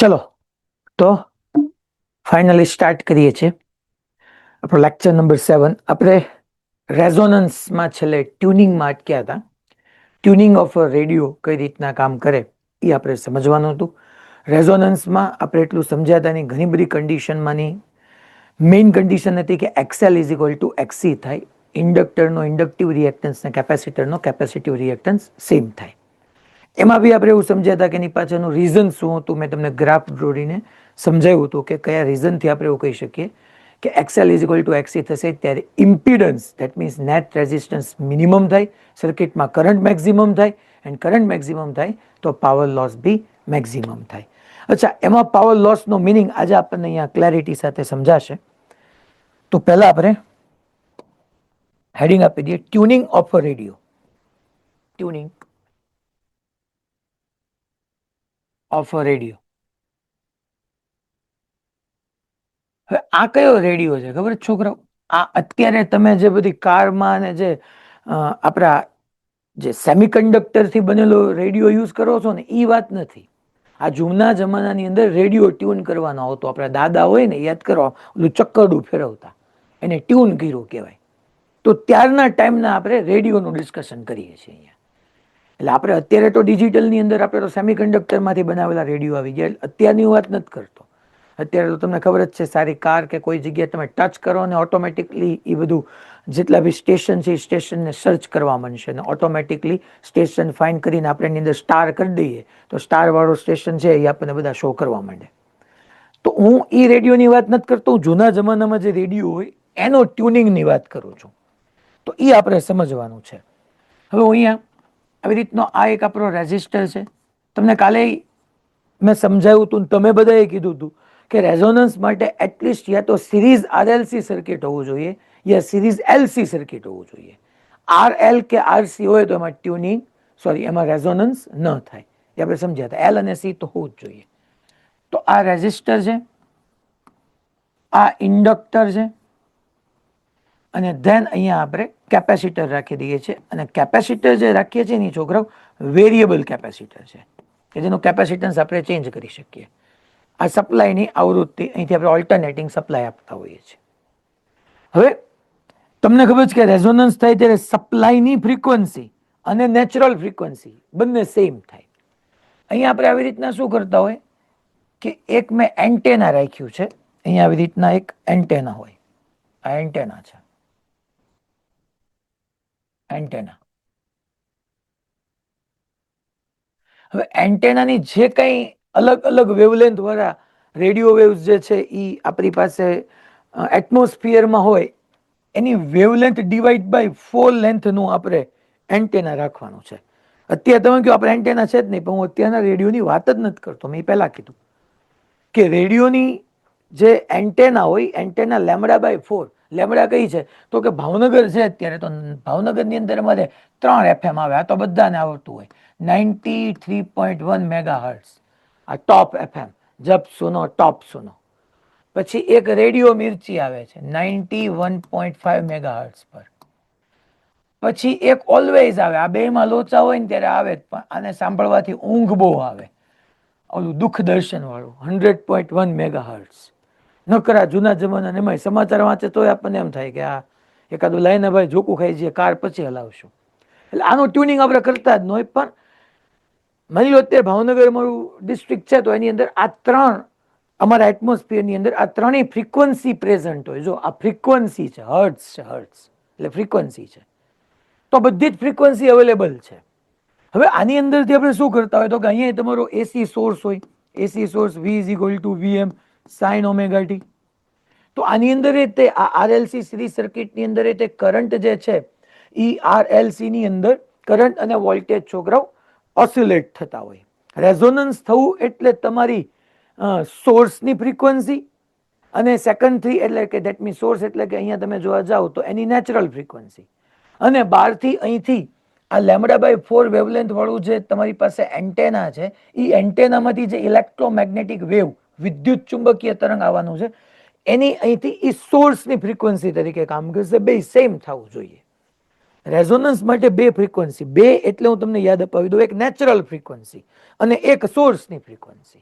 ચલો તો finally start કરીએ છીએ આપણો લેક્ચર નંબર 7. આપણે રેઝોનન્સમાં છેલ્લે ટ્યુનિંગમાં અટક્યા હતા. ટ્યુનિંગ ઓફ અ રેડિયો કઈ રીતના કામ કરે એ આપણે સમજવાનું હતું. રેઝોનન્સમાં આપણે એટલું સમજ્યા હતા એની ઘણી બધી કન્ડિશનમાંની મેઇન કન્ડિશન હતી કે XL is equal two XC થાય. ઇન્ડક્ટરનો ઇન્ડક્ટિવ રિએક્ટન્સ ને કેપેસિટરનો કેપેસિટિવ રિએક્ટન્સ સેમ થાય. એમાં બી આપણે એવું સમજ્યા હતા કે એની પાછળનું રીઝન શું હતું. મેં તમને ગ્રાફ દોરીને સમજાવ્યું હતું કે કયા રીઝનથી આપણે એવું કહી શકીએ કે XL is equal two XC થશે ત્યારે impedance that means net resistance minimum થાય, સર્કિટમાં કરંટ મેક્સિમમ થાય, એન્ડ કરંટ મેક્સિમમ થાય તો પાવર લોસ બી મેક્સિમમ થાય. અચ્છા, એમાં પાવર લોસનો મિનિંગ આજે આપણને અહીંયા ક્લેરિટી સાથે સમજાશે. તો પહેલા આપણે હેડિંગ આપી દઈએ tuning of a radio. Tuning of a radio. હવે આ કયો રેડિયો છે ખબર છોકરાઓ? આ અત્યારે તમે જે બધી કારમાં અને જે આપણા જે સેમિકન્ડક્ટરથી બનેલો રેડિયો યુઝ કરો છો ને એ વાત નથી. આ જૂના જમાનાની અંદર રેડિયો ટ્યુન કરવાનો આવતો. આપણા દાદા હોય ને યાદ કરો, ઓલું ચક્કરડું ફેરવતા, એને ટ્યુન કર્યું કહેવાય. તો ત્યારના ટાઈમના આપણે રેડિયોનું ડિસ્કશન કરીએ છીએ અહીંયા. એટલે આપણે અત્યારે તો ડિજિટલની અંદર આપણે તો સેમિકન્ડક્ટરમાંથી બનાવેલા રેડિયો આવી ગયા. અત્યારની વાત નથી કરતો. અત્યારે તો તમને ખબર જ છે, સારી કાર કે કોઈ જગ્યાએ તમે ટચ કરો અને ઓટોમેટિકલી એ બધું જેટલા બી સ્ટેશન છે એ સ્ટેશનને સર્ચ કરવા માંડશે અને ઓટોમેટિકલી સ્ટેશન ફાઇન્ડ કરીને આપણે એની અંદર સ્ટાર કરી દઈએ તો સ્ટાર વાળો સ્ટેશન છે એ આપણને બધા શો કરવા માંડે. તો હું એ રેડિયોની વાત નથી કરતો, હું જૂના જમાનામાં જે રેડિયો હોય એનો ટ્યુનિંગની વાત કરું છું. તો એ આપણે સમજવાનું છે. હવે અહીંયા આવી રીતનો આ એક આપણો રેઝિસ્ટર છે. તમને કાલે મેં સમજાવ્યું હતું, તમે બધાએ કીધું હતું કે રેઝોનન્સ માટે એટલીસ્ટ યા તો સિરીઝ RLC સર્કિટ હોવું જોઈએ યા સિરીઝ LC સર્કિટ હોવું જોઈએ. RL કે RC હોય તો એમાં ટ્યુનિંગ એમાં રેઝોનન્સ ન થાય. એ આપણે સમજ્યા હતા. L અને C તો હોવું જ જોઈએ. તો આ રેઝિસ્ટર છે, આ ઇન્ડક્ટર છે, અને ધેન અહીંયા આપણે કેપેસિટર રાખી દઈએ છીએ. અને કેપેસિટર જે રાખીએ છીએ એની છોકરાઓ વેરિયેબલ કેપેસિટર છે કે જેનું કેપેસિટન્સ આપણે ચેન્જ કરી શકીએ. આ સપ્લાયની આવૃત્તિ અહીંથી આપણે ઓલ્ટરનેટિંગ સપ્લાય આપતા હોઈએ છીએ. હવે તમને ખબર છે કે રેઝોનન્સ થાય ત્યારે સપ્લાયની ફ્રીક્વન્સી અને નેચરલ ફ્રીક્વન્સી બંને સેમ થાય. અહીંયા આપણે આવી રીતના શું કરતા હોય કે એક મેં એન્ટેના રાખ્યું છે. અહીંયા આવી રીતના એક એન્ટેના હોય. આ એન્ટેના છે, એન્ટેના. હવે એન્ટેનાની જે કંઈ અલગ અલગ વેવલેન્થ વાળા રેડિયો વેવ્સ જે છે એ આપણી પાસે એટમોસ્ફિયરમાં હોય એની વેવલેન્થ ડિવાઈડ બાય 4 લેન્થનું આપણે એન્ટેના રાખવાનું છે. અત્યારે તમે કહો આપણે એન્ટેના છે જ નહીં, પણ હું અત્યારના રેડિયોની વાત જ નથી કરતો. મેં પહેલા કીધું કે રેડિયોની જે એન્ટેના હોય, એન્ટેના λ/4. લેમડા કઈ છે તો કે ભાવનગર છે અત્યારે, તો ભાવનગરની અંદર અમારે 3 FM આવે. આ તો બધાને આવડતું હોય. 93.1 મેગાહર્ટ્ઝ આ ટોપ FM, જબ સુનો ટોપ સુનો. પછી એક રેડિયો મિર્ચી આવે છે 91.5 મેગાહર્ટ્ઝ પર. પછી એક ઓલવેઝ આવે. આ બેમાં લોચા હોય ને ત્યારે આવે, પણ આને સાંભળવાથી ઊંઘ બહુ આવે. ઓલું દુઃખ દર્શન વાળું 100.1 મેગાહર્ટ્ઝ. નકરા જૂના જમાના એમાં સમાચાર વાંચે તો આપણને એમ થાય કે આ એકાદું લઈને ભાઈ જોકું ખાઈ જઈએ, કાર પછી હલાવશું. એટલે આનું ટ્યુનિંગ આપણે કરતા જ ન હોય. પણ માની લો અત્યારે ભાવનગર મારું ડિસ્ટ્રિક્ટ છે તો એની અંદર આ 3 અમારા એટમોસ્ફિયરની અંદર આ 3 ફ્રીક્વન્સી પ્રેઝન્ટ હોય. જો આ ફ્રીક્વન્સી છે, હર્ટ્ઝ છે, હર્ટ્ઝ એટલે ફ્રીક્વન્સી છે. તો બધી જ ફ્રીક્વન્સી અવેલેબલ છે. હવે આની અંદરથી આપણે શું કરતા હોય તો કે અહીંયા તમારો એસી સોર્સ હોય. એસી source V = VM sin ωt. તો આની અંદર તે આ RLC સિરીઝ સર્કિટની અંદર તે કરંટ જે છે એ RLC ની અંદર કરંટ અને વોલ્ટેજ છોકરાઓ ઓસિલેટ થતા હોય. રેઝોનન્સ થવું એટલે તમારી સોર્સની ફ્રીક્વન્સી અને સેકન્ડરી એટલે કે ધેટ મીન્સ સોર્સ એટલે કે અહીંયા તમે જોવા જાઓ તો એની નેચરલ ફ્રીક્વન્સી, અને બહારથી અહીંથી આ λ/4 વેવલેન્થ વાળું જે તમારી પાસે એન્ટેના છે એ એન્ટેનામાંથી જે ઇલેક્ટ્રોમેગ્નેટિક વેવ વિદ્યુત ચુંબકીય તરંગ આવવાનું છે એની અહીંથી એ સોર્સની ફ્રીક્વન્સી તરીકે કામ કરશે. બે સેમ થવું જોઈએ. રેઝોનન્સ માટે 2 ફ્રીક્વન્સી, 2 એટલે હું તમને યાદ અપાવી દઉં, એક નેચરલ ફ્રીક્વન્સી અને એક સોર્સની frequency.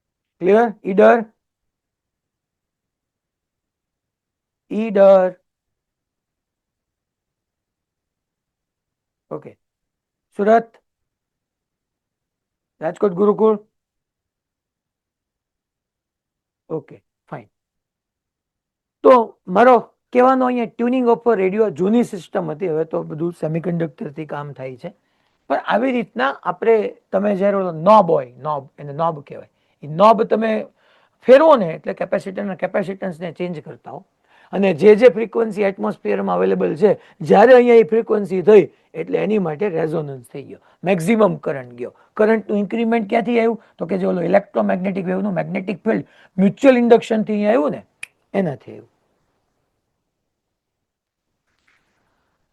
Clear? Idar, Idar, okay. Surat, Rajkot Gurukul, okay fine. તો મારો કહેવાનો અહીંયા ટ્યુનિંગ ઓફ રેડિયો જૂની સિસ્ટમ હતી, હવે તો બધું સેમિકન્ડક્ટરથી કામ થાય છે. પણ આવી રીતના આપણે તમે જ્યારે નોબ હોય, નોબ એને નોબ કહેવાય, એ નોબ તમે ફેરવો ને એટલે કેપેસિટરના કેપેસિટન્સને ચેન્જ કરતા હો. અને જે ફ્રીક્વન્સી એટમોસ્ફિયરમાં અવેલેબલ છે, જ્યારે અહીંયા એ ફ્રીક્વન્સી થઈ એટલે એની માટે રેઝોનન્સ થઈ ગયો, મેક્સિમમ કરંટ ગયો. કરંટનું ઇન્ક્રીમેન્ટ ક્યાંથી આવ્યું? તો કે જે ઓલો ઇલેક્ટ્રોમેગ્નેટિક વેવનું મેગ્નેટિક ફિલ્ડ મ્યુચ્યુઅલ ઇન્ડક્શનથી અહીંયા આવ્યું ને, એનાથી આવ્યું.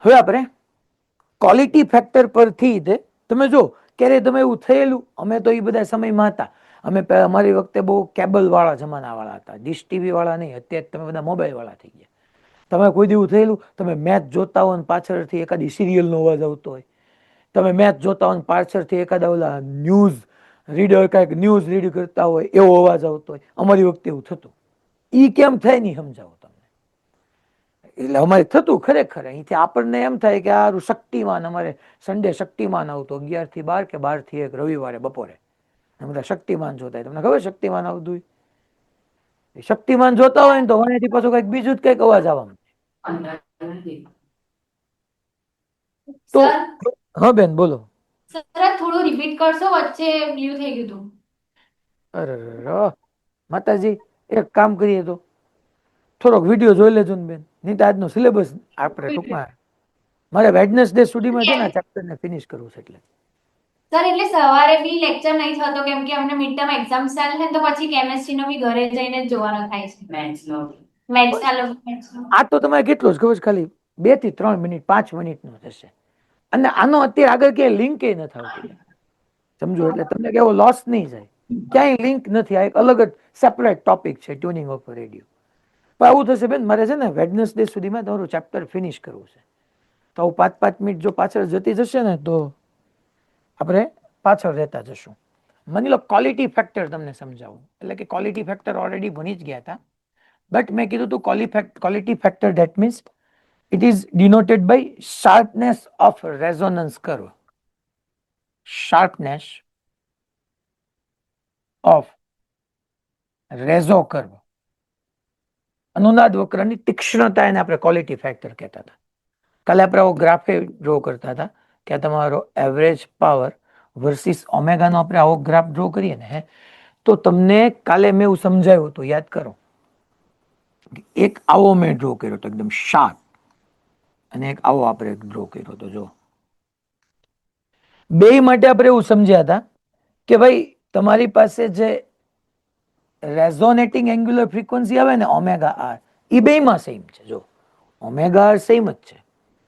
હવે આપણે ક્વોલિટી ફેક્ટર પરથી તમે જો ક્યારે તમે એવું થયેલું, અમે તો એ બધા સમયમાં હતા, અમે અમારી વખતે બહુ કેબલ વાળા જમાના વાળા હતા, ડીશ ટીવી વાળા નહીં. અત્યારે તમે બધા મોબાઈલ વાળા થઈ ગયા. તમે કોઈ દિવસ થયેલું તમે મેચ જોતા હો ને પાછળથી એકાદી સિરિયલનો અવાજ આવતો હોય, તમે મેચ જોતા હોય ને પાછળથી એકાદા ઓલા ન્યૂઝ રીડર કાંઈક ન્યૂઝ રીડ કરતા હોય એવો અવાજ આવતો હોય. અમારી વખતે એવું થતું. ઈ કેમ થાય નહીં સમજાવો તમને. એટલે અમારે થતું ખરેખર. અહીંથી આપણને એમ થાય કે આ શક્તિમાન, અમારે સન્ડે શક્તિમાન આવતો 11 થી 12 કે 12 થી 1 રવિવારે બપોરે. બધા શક્તિમાન જોતા હોય. તમને ખબર શક્તિમાન આવતું? શક્તિમાન જોતા હોય ને તો વાણીથી પાછું કઈક બીજું જ કઈક અવાજ આવવાનું. તો હા બેન બોલો. સર થોડું રિપીટ કરશો, વચ્ચે બ્લુ થઈ ગયું હતું. અરે માતાજી, એક કામ કરીએ તો થોડોક વિડીયો જોઈ લેજો ને બેન, નહીં તો આજનો સિલેબસ આપણે ટૂંકમાં મારે વેડનેસડે સુધીમાં છે ને ચેપ્ટરને ફિનિશ કરવું છે. એટલે સર એટલે સવારે બી લેક્ચર નહીં થતો કેમ કે અમને મિડ ટર્મ એક્ઝામ ચાલે છે, તો પછી કેમેસ્ટ્રીનો બી ઘરે જઈને જ જોવાનો થાય છે. મેથ્સનો આ તો તમારે કેટલો જ ખબર છે, ખાલી 2 થી 3 મિનિટ 5 મિનિટનો થશે. અને આનો અત્યારે આગળ ક્યાંય લિંક નથી આવતી, સમજો. એટલે તમને કેવો લોસ નહીં જાય, ક્યાંય લિંક નથી. આ એક અલગ જ સેપરેટ ટોપિક છે, ટ્યુનિંગ ઓફ રેડિયો. પણ આવું થશે બેન, મારે છે ને વેડનેસડે સુધીમાં તમારું ચેપ્ટર ફિનિશ કરવું છે. તો 5-5 મિનિટ જો પાછળ જતી જશે ને તો આપણે પાછળ રહેતા જશું. માની લો ક્વોલિટી ફેક્ટર તમને સમજાવું, એટલે કે ક્વોલિટી ફેક્ટર ઓલરેડી ભણી જ ગયા હતા, બટ મેં કીધું તું quality factor that means it is denoted by sharpness of resonance curve. Sharpness of reso curve, અનુનાદ વક્રની તીક્ષ્ણતા, એને આપણે ક્વોલિટી ફેક્ટર કહેતા હતા. કાલે આપણે ગ્રાફ ડ્રો કરતા હતા કે તમારો એવરેજ પાવર વર્સિસ ઓમેગાનો આપણે આવો ગ્રાફ ડ્રો કરીએ ને, તો તમને કાલે મેં એવું સમજાવ્યું હતું, યાદ કરો. એક આવો મેં ડ્રો કર્યો હતો એકદમ શાર્પ, અને એક આવો આપણે ડ્રો કર્યો હતો. જો બે માટે આપણે એવું સમજ્યા હતા કે ભાઈ તમારી પાસે જે રેઝોનેટિંગ એંગ્યુલર ફ્રીક્વન્સી આવે ને ઓમેગા આર, એ બેમાં સેમ છે. જો ઓમેગા આર સેમ જ છે,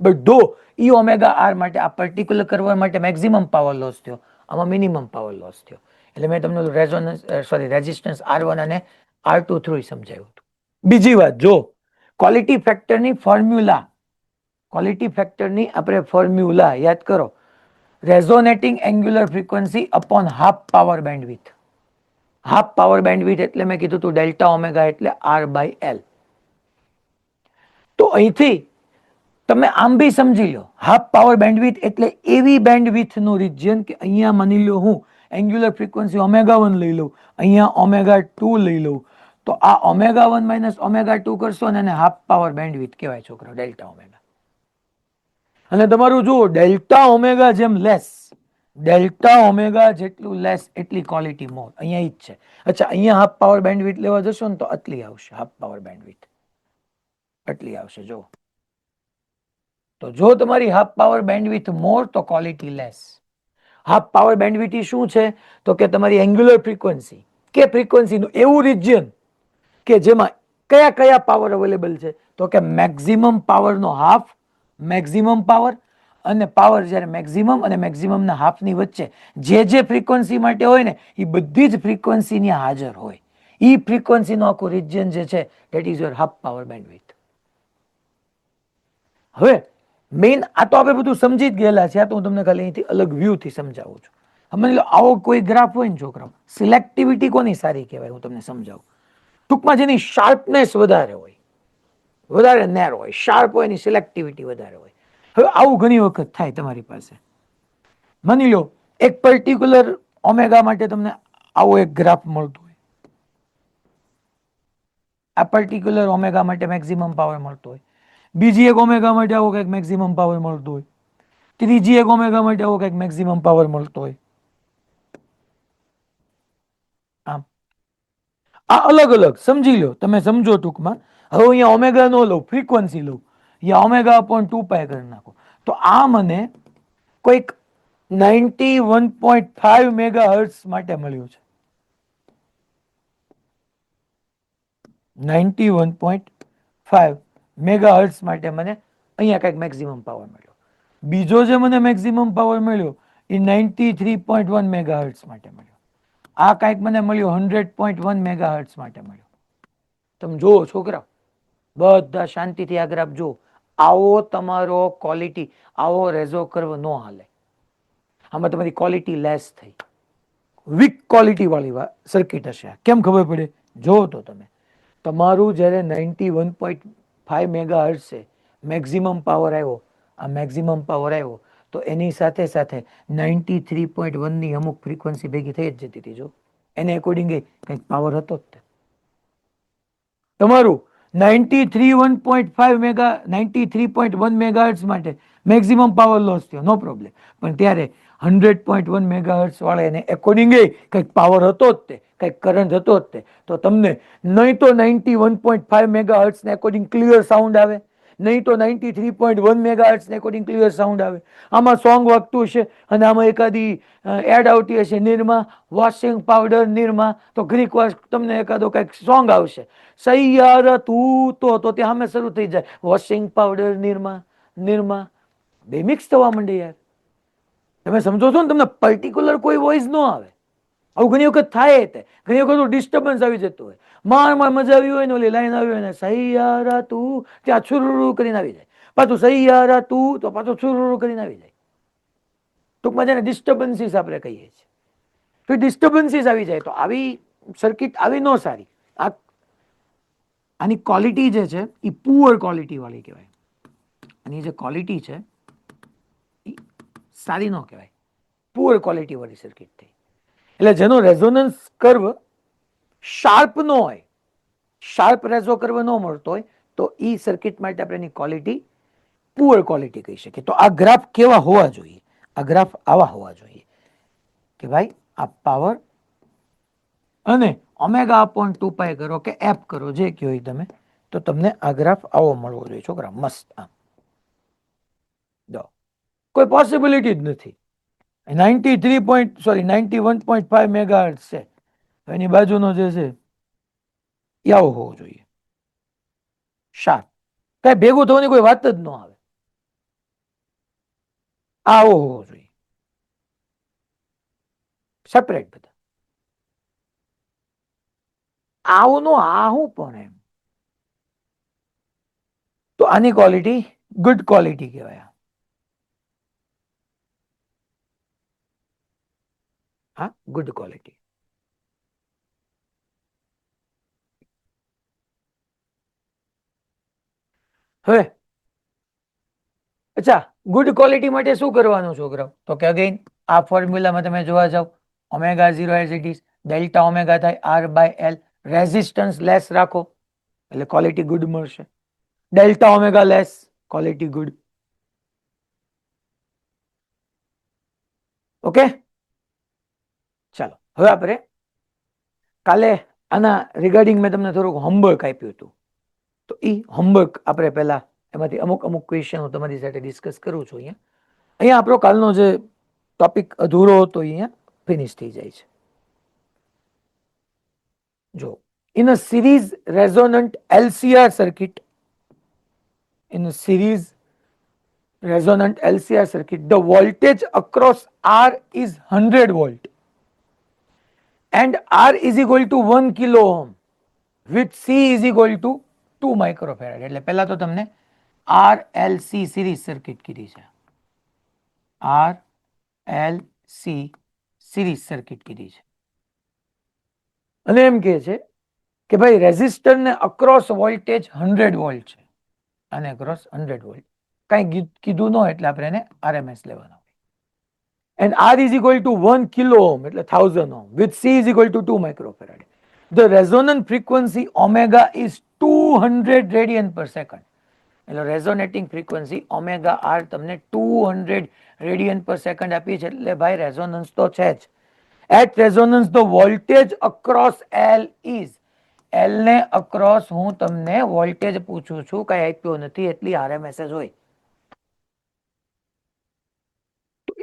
બટ ધો ઈ ઓમેગા આર માટે આ પર્ટિક્યુલર કરવા માટે મેક્સિમમ પાવર લોસ થયો, આમાં મિનિમમ પાવર લોસ થયો. એટલે મેં તમને રેઝિસ્ટન્સ R1 અને R2 થ્રુ સમજાવ્યું હતું. બીજી વાત, જો ક્વોલિટી ફેક્ટરની ફોર્મ્યુલા, ક્વોલિટી ફેક્ટરની આપણે ફોર્મ્યુલા યાદ કરો, resonating angular frequency upon half power bandwidth. Half power bandwidth એટલે મેં કીધું તું ડેલ્ટા ઓમેગા એટલે R/L. તો અહીંથી તમે આમ બી સમજી લો, હાફ પાવર બેન્ડવિડ્થ એટલે એવી બેન્ડવિડ્થનું રિજિયન કે અહીંયા માની લો હું એંગ્યુલર ફ્રીક્વન્સી ઓમેગા 1 લઈ લઉં, અહીંયા ઓમેગા 2 લઈ લઉં, તો આ ઓમેગા 1 માઇનસ ઓમેગા 2 કરશો ને એને હાફ પાવર બેન્ડવિડ્થ કહેવાય છોકરો, ડેલ્ટા ઓમેગા. અને તમારું જુઓ, ડેલ્ટા ઓમેગા જેમ લેસ, ડેલ્ટા ઓમેગા જેટલું લેસ એટલી ક્વોલિટી મોર. અહીંયા જ છે. અચ્છા, અહીંયા હાફ પાવર બેન્ડવિડ્થ લેવા જશો ને તો આટલી આવશે હાફ પાવર બેન્ડવિડ્થ, આટલી આવશે. જો તો જો તમારી હાફ પાવર બેન્ડવિડ્થ મોર તો quality less. Half power bandwidth શું છે? તો કે તમારી એંગ્યુલર ફ્રીક્વન્સી કે ફ્રીક્વન્સીનું એવું રિજિયન કે જેમાં કયા કયા પાવર અવેલેબલ છે, તો કે મેક્સિમમ પાવરનો હાફ, મેક્સિમમ પાવર અને પાવર જ્યારે મેક્સિમમ અને મેક્સિમમના હાફની વચ્ચે જે ફ્રીક્વન્સી માટે હોય ને, એ બધી જ ફ્રીક્વન્સીની હાજર હોય. એ ફ્રીક્વન્સીનો આખું રિજિયન જે છે that is your half power bandwidth. હવે મેઇન આ તો આપણે બધું સમજી જ ગયેલા છે, આ તો હું તમને ખાલી અહીંથી અલગ વ્યૂથી સમજાવું છું. સમજી લો આવો કોઈ ગ્રાફ હોય ને છોકરાઓ, સિલેક્ટિવિટી કોની સારી કહેવાય હું તમને સમજાવું. ટૂંકમાં જેની શાર્પનેસ વધારે હોય, વધારે નેર હોય, શાર્પ હોય, એની સિલેક્ટિવિટી વધારે હોય. હવે આવું ઘણી વખત થાય તમારી પાસે. માની લો એક પર્ટિક્યુલર ઓમેગા માટે તમને આવો એક ગ્રાફ મળતો હોય, આ પર્ટિક્યુલર ઓમેગા માટે મેક્સિમમ પાવર મળતો હોય, બીજી એક ઓમેગા માટે આવો કંઈક મેક્સિમમ પાવર મળતો હોય, ત્રીજી એક ઓમેગા માટે આવો કંઈક મેક્સિમમ પાવર મળતો હોય. આમ આ અલગ અલગ સમજી લો, તમે સમજો ટૂંકમાં. હવે અહીંયા ઓમેગા નો લઉં, ફ્રીક્વન્સી લઉં, અહીંયા ઓમેગા અપોન 2π કરી નાખો, તો આ મને કોઈક 91.5 મેગા હર્ટ્ઝ માટે મળ્યું છે. 91.5 મેગા હર્ટ્ઝ માટે મને અહીંયા કંઈક મેક્સિમમ પાવર મળ્યો. બીજો જે મને મેક્સિમમ પાવર મળ્યો એ 93.1 મેગા હર્ટ્ઝ માટે મળ્યો. આ કંઈક મને મળ્યો 100.1 મેગા હર્ટ્ઝ માટે મળ્યો. તમે જુઓ છોકરા, બધા શાંતિથી આ ગ્રાફ જુઓ. આવો તમારો ક્વોલિટી, આવો રેઝો કર્વ નો હાલે. આમાં તમારી ક્વોલિટી લેસ થઈ, વીક ક્વોલિટી વાળી સર્કિટ હશે. કેમ ખબર પડે? જો તો તમે તમારું જ્યારે 91.5 મેગા હર્ટ્ઝ છે, મેક્સિમમ પાવર આવ્યો, આ મેક્સિમમ પાવર આવ્યો, તો એની સાથે સાથે 93.1 ની અમુક ફ્રીક્વન્સી ભેગી થઈ જ જતી હતી. જો એને એકોર્ડિંગ કંઈક પાવર હતો જ તે. તમારું 93.1 મેગા 93.1 મેગાહર્ટ્ઝ માટે મેક્સિમમ પાવર લોસ થયો, નો પ્રોબ્લેમ. પણ ત્યારે 100.1 મેગાહર્ટ્ઝ વાળા એને એકોર્ડિંગ કંઈક પાવર હતો જ તે, કંઈક કરંટ હતો જ તે. તો તમને નહીં તો 91.5 મેગાહર્ટ્ઝ ને એકોર્ડિંગ ક્લિયર સાઉન્ડ આવે, નહીં તો 93.1 મેગાહર્ટ્ઝ ને એકોર્ડિંગ ક્લિયર સાઉન્ડ આવે. આમાં સોંગ વાગતું હશે અને આમાં એકાદી એડ આવતી હશે, નિરમા વોશિંગ પાવડર નિરમા, તો ઘડીક વાર તમને એકાદો કંઈક સોંગ આવશે, સૈયારા તું, તો ત્યાં સામે શરૂ થઈ જાય વોશિંગ પાવડર નિરમા નિરમા, બે મિક્સ થવા માંડે યાર. તમે સમજો છો ને? તમને પર્ટિક્યુલર કોઈ વોઇસ ન આવે. આવું ઘણી વખત થાય. તે ઘણી વખત ડિસ્ટર્બન્સ આવી જતું હોય, માં મજા આવી હોય ને ઓલી લાઈન આવી હોય ને સૈયારા તું, ત્યાં છુરુ કરીને આવી જાય. પાછું સૈયારા તું, તો પાછું છુરુ કરીને આવી જાય. ટૂંકમાં જેને ડિસ્ટર્બન્સીસ આપણે કહીએ છીએ, તો ડિસ્ટર્બન્સીસ આવી જાય તો આવી સર્કિટ આવી ન સારી. આની ક્વોલિટી જે છે એ પુઅર ક્વોલિટી વાળી કહેવાય. આની જે ક્વોલિટી છે એ સારી ન કહેવાય, પુઅર ક્વોલિટી વાળી સર્કિટ થઈ. એટલે જેનો રેઝોનન્સ કર્વ શાર્પ ન હોય, શાર્પ રેઝો કર્વ ન મળતો હોય, તો એ સર્કિટ માટે આપણે એની ક્વોલિટી પુઅર ક્વોલિટી કહી શકીએ. તો આ ગ્રાફ કેવા હોવા જોઈએ? આ ગ્રાફ આવા હોવા જોઈએ કે ભાઈ આ પાવર અને ઓમેગા અપોન 2π કરો કે એપ કરો, જે કહો તમે, તો તમને આ ગ્રાફ આવો મળવો જોઈએ છોકરા, મસ્ત. આમ કોઈ પોસિબિલિટી જ નથી. 91.5 મેગાહર્ટ્ઝ છે, એની બાજુનો જે છે એ આવો હોવો જોઈએ, શાર્પ. કઈ ભેગું થવાની કોઈ વાત જ ન આવે, આવો હોવો જોઈએ, સેપરેટ બધા. આવું નો આવું પણ એમ, તો આની ક્વોલિટી ગુડ ક્વોલિટી કહેવાય. હા, ગુડ ક્વોલિટી. હવે અચ્છા, ગુડ ક્વોલિટી માટે શું કરવાનું છોકરાઓ? તો કે અગેન આ ફોર્મ્યુલામાં તમે જોવા જાવ, omega 0 as it is, delta omega થાય R/L, રેઝિસ્ટન્સ લેસ રાખો એટલે ક્વોલિટી ગુડ મળશે. Delta omega less, quality good. Okay, ચાલો હવે આપણે કાલે આના રિગાર્ડિંગ મેં તમને થોડુંક હોમવર્ક આપ્યું હતું, તો એ હોમવર્ક આપણે પહેલા એમાંથી અમુક અમુક ક્વેશ્ચન હું તમારી સાથે ડિસ્કસ કરું છું. અહીંયા આપણો કાલનો જે ટોપિક અધૂરો હતો અહીંયા ફિનિશ થઈ જાય છે. જો in a series resonant LCR circuit, in a series resonant LCR circuit, the voltage across R is 100 volt and R is equal to 1 kilo ohm with C is equal to 2 microfarad. એટલે પહેલા તો તમને RLC series circuit કીધી છે, RLC series circuit કીધી છે અને એમ કહે છે કે ભાઈ રેઝિસ્ટર ને અક્રોસ વોલ્ટેજ 100 વોલ્ટ છે અને અક્રોસ 100 વોલ્ટ, કઈ કીધું ન એટલે આપણે એને આરએમએસ લેવાનો. And R is equal to 1 kilo ohm, એટલે 1000 ohm, with C is equal to 2 microfarad. The resonant frequency omega is 200 radian per second. એટલે રેઝોનેટિંગ ફ્રીક્વન્સી ઓમેગા આર તમને 200 રેડિયન પર સેકન્ડ આપી છે, એટલે ભાઈ રેઝોનન્સ તો છે જ. At resonance the voltage across L is, L ને અક્રોસ હું તમને વોલ્ટેજ પૂછું છું, કઈ આપ્યો નથી, એટલી આરએમએસ જ હોય.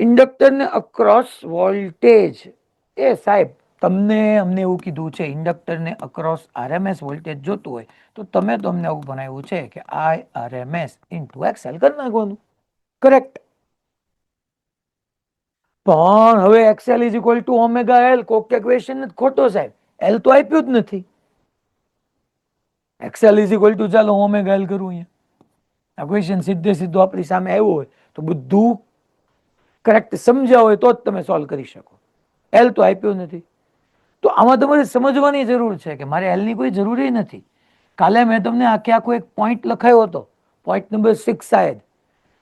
ઇન્ડક્ટર ને અક્રોસ વોલ્ટેજ, એ સાહેબ તમને અમને એવું કીધું છે ઇન્ડક્ટર ને અક્રોસ આરએમએસ વોલ્ટેજ જોતું હોય તો તમે તમને એવું બનાવ્યું છે કે આઈ આરએમએસ ઇન્ટુ એક્સએલ કરી નાખવાનું. કરેક્ટ. પણ હવે XL is equal to omega L, કોક ક્વેશ્ચન જ ખોટો સાહેબ, એલ તો આપ્યું જ નથી. એક્સએલ ઇઝ ઇક્વલ ટુ ચાલો ઓમેગા એલ કરું અહીંયા, આ ક્વેશ્ચન સીધે સીધો આપણી સામે આવ્યો હોય તો બધું કરેક્ટ સમજ્યા હોય તો જ તમે સોલ્વ કરી શકો. એલ તો આપ્યો નથી, તો આમાં તમારે સમજવાની જરૂર છે કે મારે એલ ની કોઈ જરૂરી નથી. કાલે મેં તમને આખે આખો એક પોઈન્ટ લખાયો હતો, પોઈન્ટ નંબર 6 શાયદ,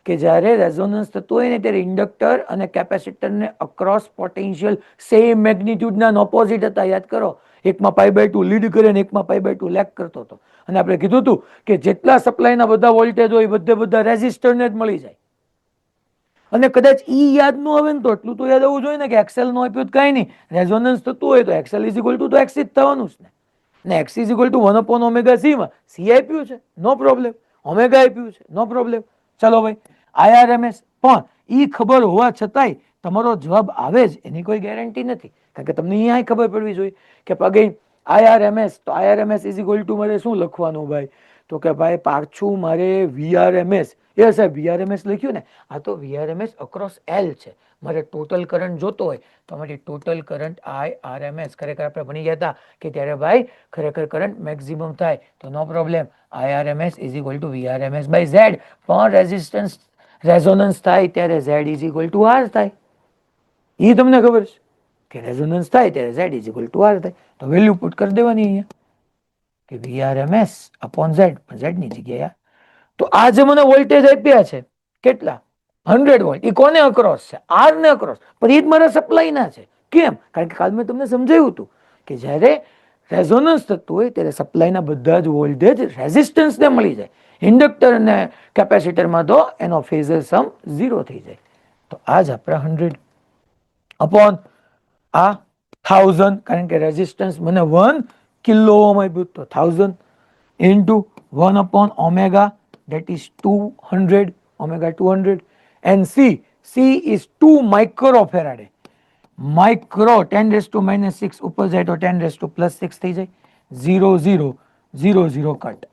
કે જ્યારે રેઝોનન્સ થતું હોય ને ત્યારે ઇન્ડક્ટર અને કેપેસિટરને અક્રોસ પોટેન્શિયલ સેમ મેગ્નિટ્યુડના ઓપોઝિટ હતા, યાદ કરો. એકમાં π/2 લીડ કરે ને એકમાં π/2 લેગ કરતો હતો, અને આપણે કીધું હતું કે જેટલા સપ્લાયના બધા વોલ્ટેજ હોય બધે બધા રેઝિસ્ટરને જ મળી જાય. અને કદાચ ઈ યાદ ન આવે ને તો એટલું તો યાદ આવવું જોઈએ ને કે એક્સેલ નો આપ્યું કઈ નહીં, રેઝોનન્સ થતું હોય તો એક્સએલ ઇઝ ઇક્વલ ટુ તો એક્સ જ થવાનું છે ને x is equal two 1/ωc માં સી આપ્યું છે, નો પ્રોબ્લેમ, ઓમેગા આપ્યું છે, નો પ્રોબ્લેમ. ચલો ભાઈ, આઈઆરએમએસ પણ ઈ ખબર હોવા છતાંય તમારો જવાબ આવે જ એની કોઈ ગેરંટી નથી, કારણ કે તમને અહીંયા ખબર પડવી જોઈએ કે પગે આઈઆરએમએસ, તો આઈઆરએમએસ ઇઝ ઇક્વલ ટુ મારે શું લખવાનું ભાઈ, તો કે ભાઈ પાછું મારે વીઆરએમએસ, એ સાહેબ વીઆરએમએસ લખ્યું ને, આ તો વીઆરએમએસ અક્રોસ એલ છે, મારે ટોટલ કરંટ જોતો હોય તો અમારી ટોટલ કરંટ આઈઆરએમએસ, ખરેખર આપણે ભણી ગયા હતા કે ત્યારે ભાઈ ખરેખર કરંટ મેક્સિમમ થાય તો no problem, IRMS is equal to VRMS by Z. પણ રેઝિસ્ટન્સ રેઝોનન્સ થાય ત્યારે Z is equal to R થાય, એ તમને ખબર છે કે રેઝોનન્સ થાય ત્યારે Z is equal to R થાય, તો વેલ્યુ પુટ કરી દેવાની અહીંયા કે વીઆરએમએસ અપોન ઝેડ, પણ ઝેડ ની જગ્યાએ. તો આ જે મને વોલ્ટેજ આપ્યા છે કેટલા 100 વોલ્ટ, એ કોને અક્રોસ છે, આર ને અક્રોસ, પણ એ જ મારા સપ્લાય ના છે. કેમ? કારણ કે કાલ મેં તમને સમજાવ્યું હતું કે જ્યારે રેઝોનન્સ થતું હોય ત્યારે સપ્લાયના બધા જ વોલ્ટેજ રેઝિસ્ટન્સ ને મળી જાય, ઇન્ડક્ટર અને કેપેસિટરમાં તો એનો ફેઝર સમ 0 થઈ જાય. તો આ જ આપણા 100 અપોન આ 1000, કારણ કે રેઝિસ્ટન્સ મને 1 કિલો ઓહમ આપ્યું તો 1000 into 1 upon omega, that is 200, omega 200, and C is 2 microfarad. Micro 10 raise to -6 ઉપર જાય તો 10 રેસ ટુ +6 થઈ જાય, 0 0 0 0 કટ.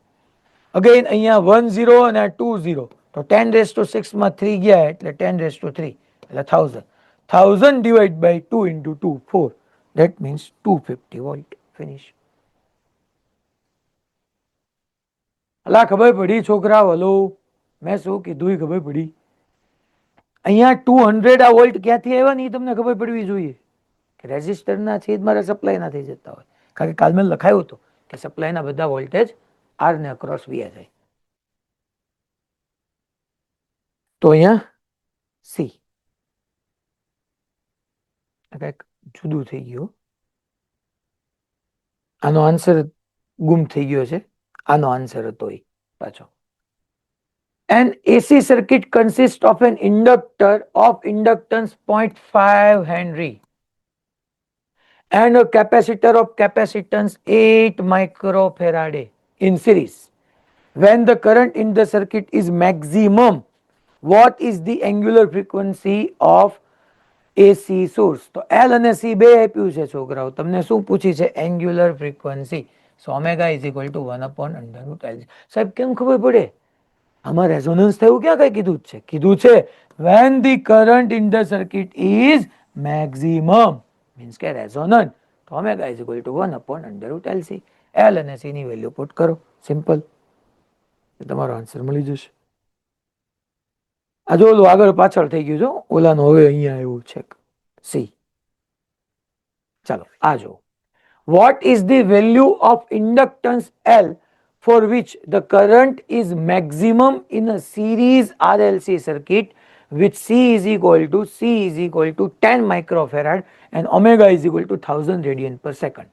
અગેન અહીંયા 1 0 અને 2 0, તો 10 રેસ ટુ 6 માં 3 ગયા એટલે 10 રેસ ટુ 3 એટલે 1000, 1000 divide by 2 into 2 4, that means 250 volt. Finish. અલા ખબર પડી છોકરા, હલો મેં શું કીધું ખબર પડી? અહીંયા 200 આ વોલ્ટ ક્યાંથી આવ્યા ને એ તમને ખબર પડવી જોઈએ કે રેઝિસ્ટરના છે મારા સપ્લાયના થઈ જતા હોય, કારણ કે કાલ મેં લખાયું હતું કે સપ્લાયના બધા વોલ્ટેજ આર ને અક્રોસ વ્યા જાય. તો અહીંયા સી કઈક જુદું થઈ ગયું, આનો આન્સર ગુમ થઈ ગયો છે, આનો આન્સર હતો એ પાછો. An AC circuit consists of an inductor of inductance 0.5 Henry and a capacitor of capacitance 8 microfarad in series. When the current in the circuit is maximum, what is the angular frequency of AC source? તો L અને C બે આપ્યું છે છોકરાઓ, તમને શું પૂછી છે? Angular frequency. So omega is equal two 1/√L. સાહેબ કેમ ખબર પડે? આમાં રેઝોનન્સ થયું ક્યાં કઈ કીધું છે? કીધું છે when the current in the circuit is maximum, means કે રેઝોનન્ટ, તો omega is equal two 1/√LC. L અને C ની વેલ્યુ પુટ કરો, સિમ્પલ, તમારો આન્સર મળી જશે. આ જો ઓલું આગળ પાછળ થઈ ગયું છે, ઓલાનો હવે અહીંયા આવ્યું છે સી. ચાલો આ જો, what is the value of inductance L for which the current is maximum in a series RLC circuit with C is equal to 10 microfarad and omega is equal to 1000 radian per second.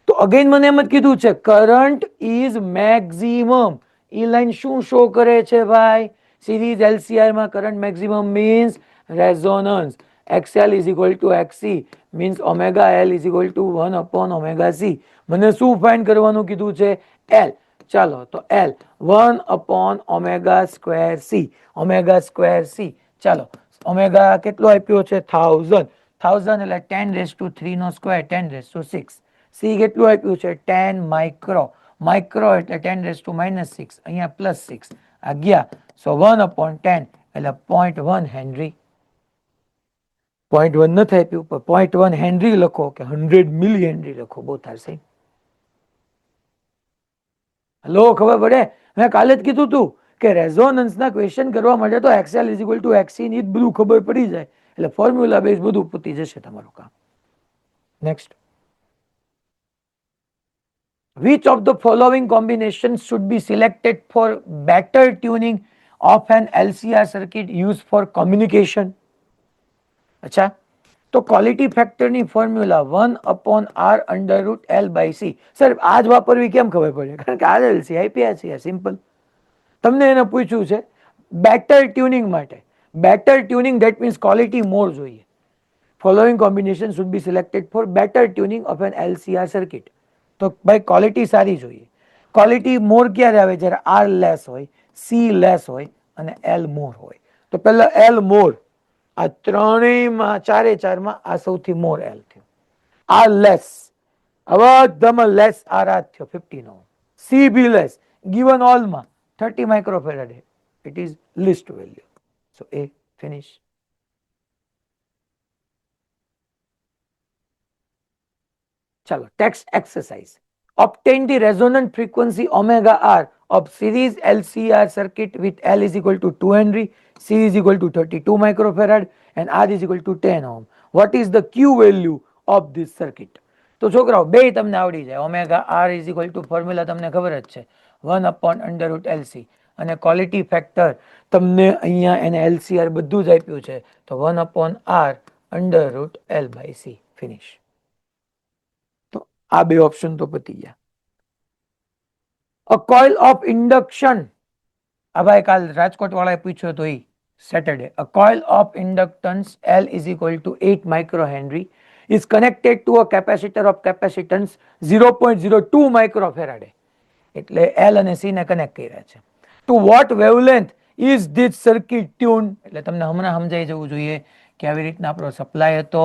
તો again મને એમ જ કીધું છે current is maximum. E line શું show કરે છે ભાઈ? Series LCR માં current maximum means resonance. XL is equal to XC means omega L is equal to 1 upon omega C. મને શું ફાઇન્ડ કરવાનું કીધું છે? L. ચાલો તો L 1 upon omega square C. omega square C. ચાલો omega કેટલો આપ્યો છે? 1000. 1000 એટલે 10 raised to 3 નો સ્ક્વેર 10 raised to 6. C કેટલું આપ્યું છે? 10 માઇક્રો. માઇક્રો એટલે 10 raised to -6, અહીંયા +6 આ ગયા. સો 1 upon 10 એટલે 0.1 હેનરી. 0.1 નથી આપ્યું પણ 0.1 હેનરી લખો કે 100 મિલી હેનરી લખો, બહુ થશે. હલો, ખબર પડે? મેં કાલે જ કીધું તું કે રેઝોનન્સના ક્વેશ્ચન કરવા માટે તો XL is equal to XC ની બધું ખબર પડી જાય એટલે ફોર્મ્યુલા બેઝ બધું પૂતી જશે તમારું કામ. Next, which of the following combinations should be selected for better tuning of an LCR circuit used for communication? અચ્છા, તો ક્વોલિટી ફેક્ટરની formula 1 upon R under root L by C. Sir આ જ વાપરવી કેમ ખબર પડે? કારણ કે RLC આપ્યા છે, સિમ્પલ. તમને એને પૂછ્યું છે બેટર ટ્યુનિંગ માટે. Better tuning that means quality more જોઈએ. Following combination should be selected for better tuning of an LCR circuit. તો ભાઈ ક્વોલિટી સારી જોઈએ. ક્વોલિટી મોર ક્યારે આવે? જ્યારે આર લેસ હોય, સી લેસ હોય અને એલ મોર હોય. તો પહેલા એલ મોર, આ ત્રણેયમાં ચારેમાં આ સૌથી મોર એલ થયો. આર લેસ, બધામાં લેસ આર આ થયો 15 ohm. C be less, given ઓલમાં 30 microfarad, it is least value. So એ finish. Chalo, text exercise. Obtain the resonant frequency omega R of series LCR circuit with L is equal to 2 Henry, C is equal to 32 microfarad and R is equal to 10 ohm. What is the Q value of this circuit? તો છોકરાઓ બે તમને આવડી જાય. Omega R is equal to formula તમને ખબર જ છે 1 upon under root LC અને ક્વોલિટી ફેક્ટર તમને અહીંયા એને LCR બધું જ આપ્યું છે તો 1 upon R under root L by C. Finish. આ બે ઓપ્શન તો પતી ગયા. અ કોઇલ ઓફ ઇન્ડક્શન, આ ભાઈ કાલ રાજકોટ વાળાએ પૂછ્યો તો એ Saturday. A coil of inductance L is equal to 8 microhenry is connected to a capacitor of capacitance 0.02 microfarad. એટલે L અને C ને કનેક્ટ કર્યા છે. To what wavelength is this circuit tuned? એટલે તમને હમણાં સમજાઈ જવું જોઈએ કે આવી રીતના આપણો સપ્લાય હતો,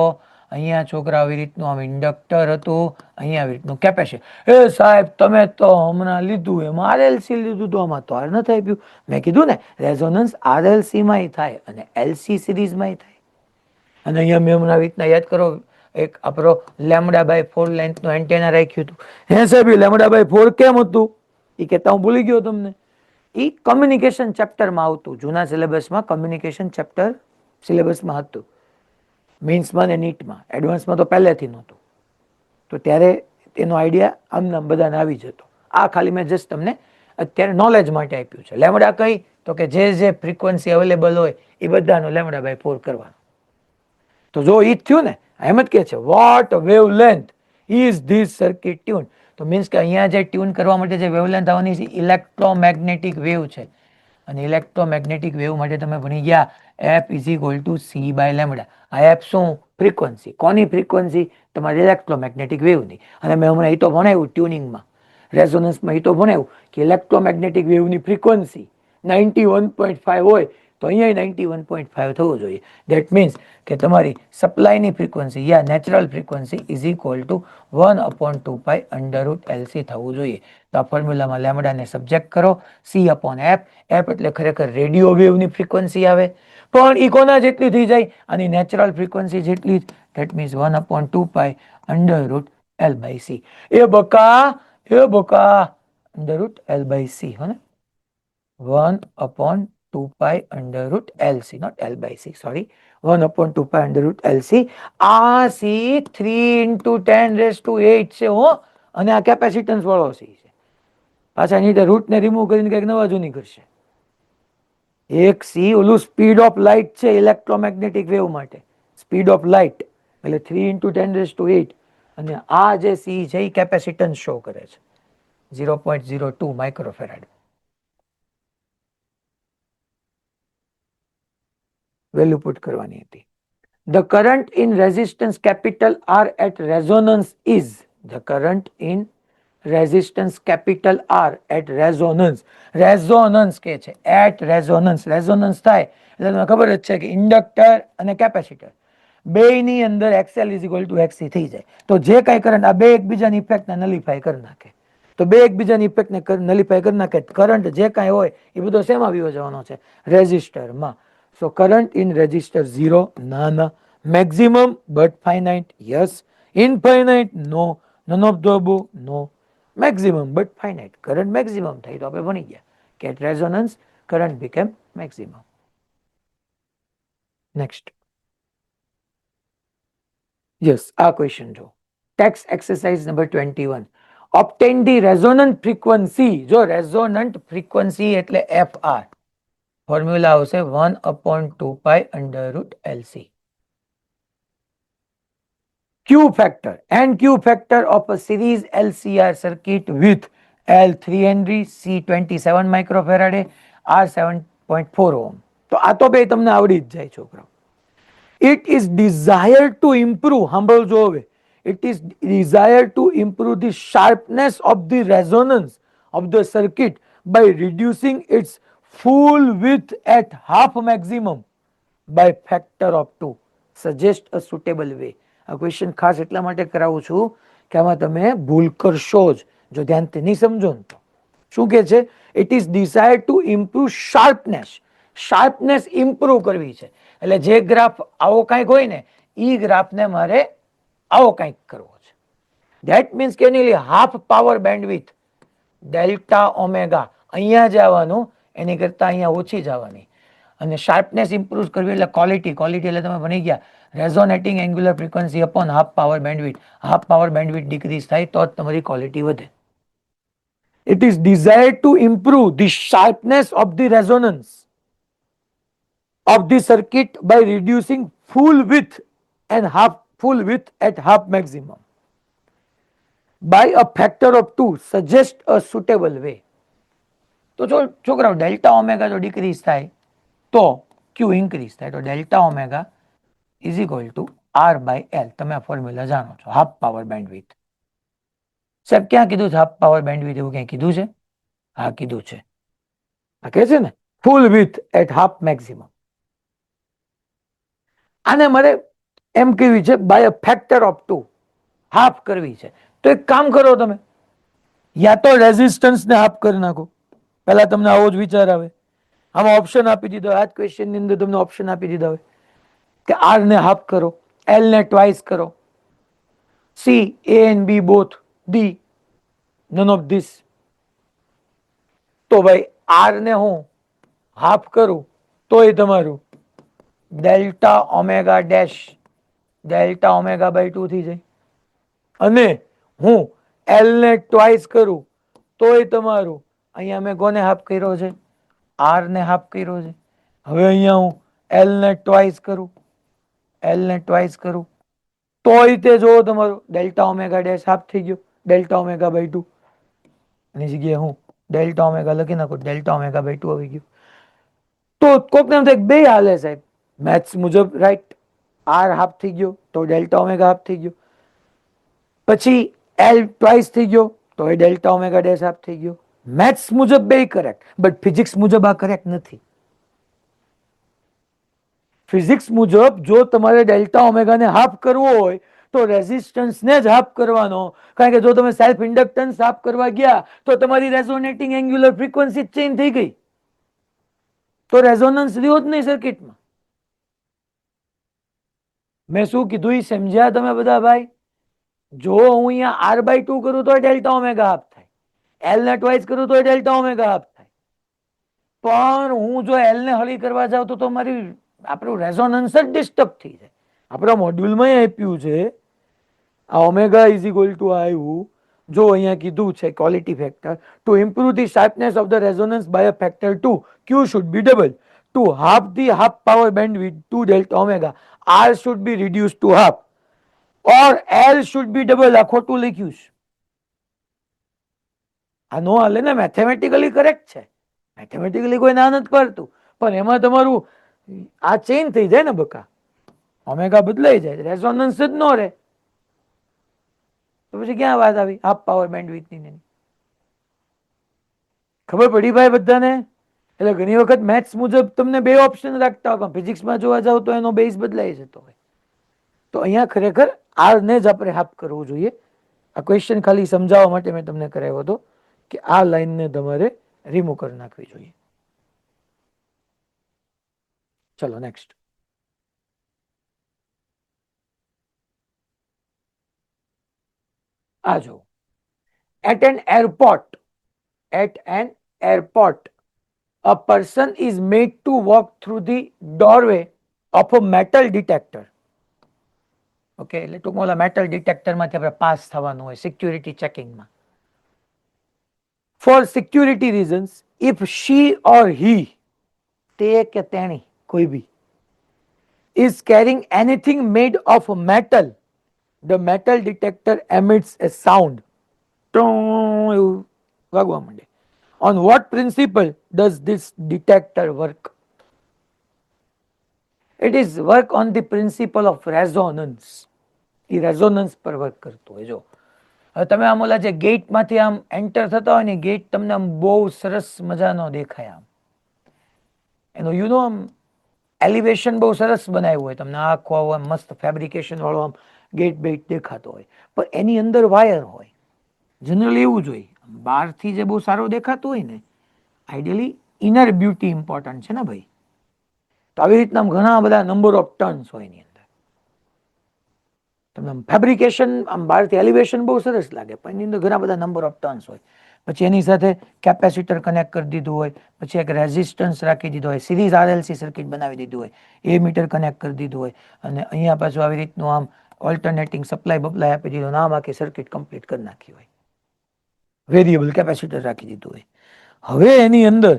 અહીંયા છોકરા આવી રીતનું આમ ઇન્ડક્ટર હતું, અહીંયા આવી રીતનું કેપેસિટર. એ સાહેબ તમે તો હમણાં લીધું એમાં આરએલસી લીધું તો આમાં તો આર નથી આપ્યું. મેં કીધું ને રેઝોનન્સ આરએલસીમાંય થાય અને એલસી સિરીઝમાંય થાય. અને અહીંયા મેં હમણાં આવી રીતના યાદ કરો એક આપણો λ/4 લેન્થનું એન્ટેના રાખ્યું હતું. હે સાહેબ λ/4 કેમ હતું એ કહેતા હું ભૂલી ગયો તમને. એ કમ્યુનિકેશન ચેપ્ટરમાં આવતું, જૂના સિલેબસમાં કમ્યુનિકેશન ચેપ્ટર સિલેબસમાં હતું, મીન્સમાં ને નીટમાં. એડવાન્સમાં તો પહેલેથી નહોતું. તો ત્યારે એનો આઈડિયા આમ બધાને આવી જતો. આ ખાલી મેં જસ્ટ તમને અત્યારે નોલેજ માટે આપ્યું છે. લેમડા કઈ તો કે જે ફ્રીક્વન્સી અવેલેબલ હોય એ બધાનો λ/4 કરવાનો. તો જો ઈ થયું ને, એમ જ કે છે what wave length is this circuit tune. તો મીન્સ કે અહીંયા જે ટ્યુન કરવા માટે જે વેવલેન્થ આવવાની છે ઇલેક્ટ્રોમેગ્નેટિક વેવ છે. અને ઇલેક્ટ્રોમેગ્નેટિક વેવ માટે તમે ભણી ગયા F is equal to C/λ. આ F શું? ફ્રીક્વન્સી. કોની ફ્રીક્વન્સી? તમારી ઇલેક્ટ્રોમેગ્નેટિક વેવની. અને મેં હમણાં એ તો ભણાવ્યું ટ્યુનિંગમાં, રેઝોનન્સમાં એ તો ભણાવ્યું કે ઇલેક્ટ્રોમેગ્નેટિક વેવની ફ્રીક્વન્સી 91.5 હોય તો અહીંયા 91.5 થવું જોઈએ. ધેટ મીન્સ કે તમારી સપ્લાયની ફ્રીક્વન્સી યા natural frequency is equal to 1/2π √ LC થવું જોઈએ. તો આ ફોર્મ્યુલામાં લેમડાને સબ્જેક્ટ કરો, C/F. F એટલે ખરેખર રેડિયો વેવની ફ્રીક્વન્સી આવે પણ ઈ કોના જેટલી થઈ જાય? આની નેચરલ ફ્રીક્વન્સી જેટલી. That means 1/2π √L/C. એ બકા √L/C હો ને, 1/2π √LC, not L/C, sorry, 1/2 pi under root LC. આ સી 3 × 10⁸ છે હો, અને આ કેપેસિટન્સ વાળો સી છે. પાછા એની રૂટ ને રિમૂવ કરીને કઈક નવા જૂની કરશે. એક સી ઓલું સ્પીડ ઓફ લાઇટ છે ઇલેક્ટ્રોમેગ્નેટિક વેવ માટે, સ્પીડ ઓફ લાઇટ એટલે 3 × 10⁸, અને આ જે સી છે એ કેપેસિટન્સ શો કરે છે 0.02 માઇક્રોફેરાડ. વેલ્યુ પુટ કરવાની હતી. The current in resistance capital R at resonance is, the current in resistance capital R at resonance, resonance કે છે at resonance, resonance થાય એટલે તમને ખબર જ છે કે ઇન્ડક્ટર અને કેપેસિટર બેયની અંદર XL = XC થઈ જાય. તો જે કઈ કરંટ આ બે એકબીજાની ઇફેક્ટને નલિફાય કરી નાખે, તો બે એકબીજાની ઇફેક્ટને નલિફાય કરી નાખે, કરંટ જે કાંઈ હોય એ બધો શેમાં વિયો જવાનો છે? રેઝિસ્ટરમાં. So current in resistor 0, ના. Maximum but finite, yes. Infinite, no. None of the above, no. Maximum but finite. Current maximum થાય તો આપણે ભણી ગયા કે at resonance current became maximum. Next. Yes, આ question જો. Text exercise number 21. Obtain the resonant frequency. જો resonant frequency એટલે FR. ફોર્મ્યુલા આવશે 1/2 pi under root LC. Q factor and Q factor of a series LCR circuit with L 3 Henry, C 27 microfarad, R 7.4 ohm. તો આ તો બે તમને આવડી જ જાય છોકરાઓ. It is desired to improve, સાંભળજો હવે, it is desired to improve the sharpness of the resonance of the circuit by reducing its full width at half maximum by factor of 2. Suggest a suitable way. આ question ખાસ એટલા માટે કરાવું છું કે આમાં તમે ભૂલ કરશો જ જો ધ્યાનથી નહીં સમજો ને તો. શું કે છે? It is decide to improve sharpness. Sharpness improve કરવી છે એટલે જે ગ્રાફ આવો કાંઈક હોય ને એ ગ્રાફને મારે આવો કાંઈક કરવો છે. ધેટ મીન્સ કે એની half power bandwidth delta omega અહીંયા જવાનું એની કરતા અહીંયા ઓછી જવાની, અને શાર્પનેસ ઇમ્પ્રુવ કરવી એટલે ક્વોલિટી. ક્વોલિટી એટલે તમે ભણી ગયા resonating angular frequency upon half power bandwidth. Half power bandwidth decrease થાય તો જ તમારી ક્વોલિટી વધે. It is desired to improve the sharpness of the resonance of the circuit by reducing full width and full width at half maximum by a factor of 2. Suggest a suitable way. તો જો છોકરાઓ delta omega જો decrease થાય તો ક્યુ increase થાય, તો delta omega is equal to R by L. તમે આ ફોર્મ્યુલા જાણો છો, હાફ પાવર બેન્ડવિડ્થ. સાહેબ ક્યાં કીધું છે હાફ પાવર બેન્ડવિડ્થ? એવું ક્યાં કીધું છે? હા કીધું છે, આ કહે છે ને full with at half maximum. આને મારે એમ કેવી છે by a factor of 2 half કરવી છે. તો એક કામ કરો તમે, યા તો રેઝિસ્ટન્સ ને હાફ કરી નાખો. પહેલા તમને આવો જ વિચાર આવે, આમાં ઓપ્શન આપી દીધો, આ જ ક્વેશ્ચન ની અંદર તમને ઓપ્શન આપી દીધા હોય કે R ને હાફ કરો, L ને ટ્વાઇસ કરો, C, A and B both, D none of this. તો ભાઈ R ને હું હાફ કરું તો એ તમારું delta omega dash delta omega by 2 થઈ જાય, અને હું L ને ટ્વાઇસ કરું તો એ તમારું અહીંયા મેં કોને હાફ કર્યો છે? R ને હાફ કર્યો છે. હવે અહીંયા હું L ને ટ્વાઇસ કરું, L ને ટ્વાઇસ કરું તોય તે જો તમારું ડેલ્ટા ઓમેગા ડેશ હાફ થઈ ગયો, ડેલ્ટા ઓમેગા બાય 2. એની જગ્યાએ હું ડેલ્ટા ઓમેગા લખી નાખું, ડેલ્ટા ઓમેગા બાય 2 આવી ગયું. તો કોકને એમ થાય બે હાલે સાહેબ, મેથ્સ મુજબ રાઈટ, R હાફ થઈ ગયો તો ડેલ્ટા ઓમેગા હાફ થઈ ગયો, પછી L ટ્વાઇસ થઈ ગયો તો એ ડેલ્ટા ઓમેગા ડેશ હાફ થઈ ગયો. મેથ્સ મુજબ બે કરેક્ટ, બટ ફિઝિક્સ મુજબ આ કરેક્ટ નથી. ફિઝિક્સ મુજબ જો તમારે ડેલ્ટા ઓમેગા ને હાફ કરવો હોય તો રેઝિસ્ટન્સ ને જ હાફ કરવાનો, કારણ કે જો તમે સેલ્ફ ઇન્ડક્ટન્સ હાફ કરવા ગયા તો તમારી રેઝોનેટિંગ એંગ્યુલર ફ્રીક્વન્સી ચેન્જ થઈ ગઈ, તો રેઝોનન્સ રહ્યો જ નહીં સર્કિટમાં. મેં શું કીધું એ સમજ્યા તમે બધા ભાઈ? જો હું અહીંયા R બાય 2 કરું તો ડેલ્ટા ઓમેગા હાફ થાય, L ને ટ્વાઇસ કરું તો ડેલ્ટા ઓમેગા હાફ થાય, પણ હું જો L ને હળી કરવા જાઉં તો મારી આપણું રેઝોનન્સ જ ડિસ્ટર્બ થઈ જાય. આપણા મોડ્યુલમાં આપ્યું છે આ ઓમેગા ઇઝ ઇક્વલ ટુ આવ્યું, જો અહીંયા કીધું છે quality factor, to improve the sharpness of the resonance by a factor 2, Q should be double to half the half power bandwidth 2 delta omega, R should be reduced to half or L should be double. આ ખોટું લખ્યું છે, આ નો હાલે ને, mathematically correct છે, mathematically કોઈ ના નથી પાડતું, પણ એમાં તમારું આ ચેન્જ થઈ જાય ને બકા, ઓમેગા બદલાઈ જાય, રેઝોનન્સ જ નો રહે, તો પછી ક્યાં વાત આવી હાફ પાવર બેન્ડવિડ્થ ની? ખબર પડી ભાઈ બધાને? એટલે ઘણી વખત મેથ્સ મુજબ તમને બે ઓપ્શન રાખતા હોય, પણ ફિઝિક્સમાં જોવા જાવ તો એનો બેઝ બદલાઈ જતો હોય. તો અહીંયા ખરેખર આર ને જ આપણે હાફ કરવું જોઈએ. આ ક્વેશ્ચન ખાલી સમજાવવા માટે મેં તમને કરાવ્યો હતો કે આ લાઈનને તમારે રિમૂવ કરી નાખવી જોઈએ. ચલો નેક્સ્ટ. આ જો, at an airport, at an airport, a person is made to walk through the doorway of a metal detector. Okay, એટલે ટૂંકમાં ઓલા મેટલ ડિટેક્ટર માંથી આપણે પાસ થવાનું હોય સિક્યુરિટી ચેકિંગમાં. For security reasons, if she or he, તે કે તેણી કોઈ બી, is carrying anything made of metal, the metal detector emits a sound. એવું વાગવા માંડે. On what principle does this detector work? It is work on the principle of resonance. A resonance પર work કરતો હોય. જો હવે તમે આમ ઓલા જે ગેટ માંથી આમ એન્ટર થતા હોય ને, ગેટ તમને આમ બહુ સરસ મજાનો દેખાય, આમ એનો આમ એલિવેશન બહુ સરસ બનાવ્યું હોય, તમને આખો આવો મસ્ત ફેબ્રિકેશન વાળો આમ ગેટ બેટ દેખાતો હોય, પણ એની અંદર વાયર હોય. જનરલી એવું જોઈએ, બહારથી જે બહુ સારું દેખાતું હોય ને, આઈડિયલી ઇનર બ્યુટી ઇમ્પોર્ટન્ટ છે ને ભાઈ. તો આવી રીતના ઘણા બધા નંબર ઓફ ટર્ન્સ હોય એની અંદર. તમને ફેબ્રિકેશન આમ બહારથી એલિવેશન બહુ સરસ લાગે, પણ એની અંદર ઘણા બધા નંબર ઓફ ટર્ન્સ હોય. પછી એની સાથે કેપેસિટર કનેક્ટ કરી દીધું હોય, પછી એક રેઝિસ્ટન્સ રાખી દીધો હોય, સિરીઝ આરએલસી સર્કિટ બનાવી દીધું હોય, એ મીટર કનેક્ટ કરી દીધું હોય, અને અહીંયા પાછું આવી રીતનું આમ ઓલ્ટરનેટિંગ સપ્લાય બપ્લાય આપી દીધું, નામ આખી સર્કિટ કમ્પ્લીટ કરી નાખી હોય, વેરિયેબલ કેપેસિટર રાખી દીધું હોય. હવે એની અંદર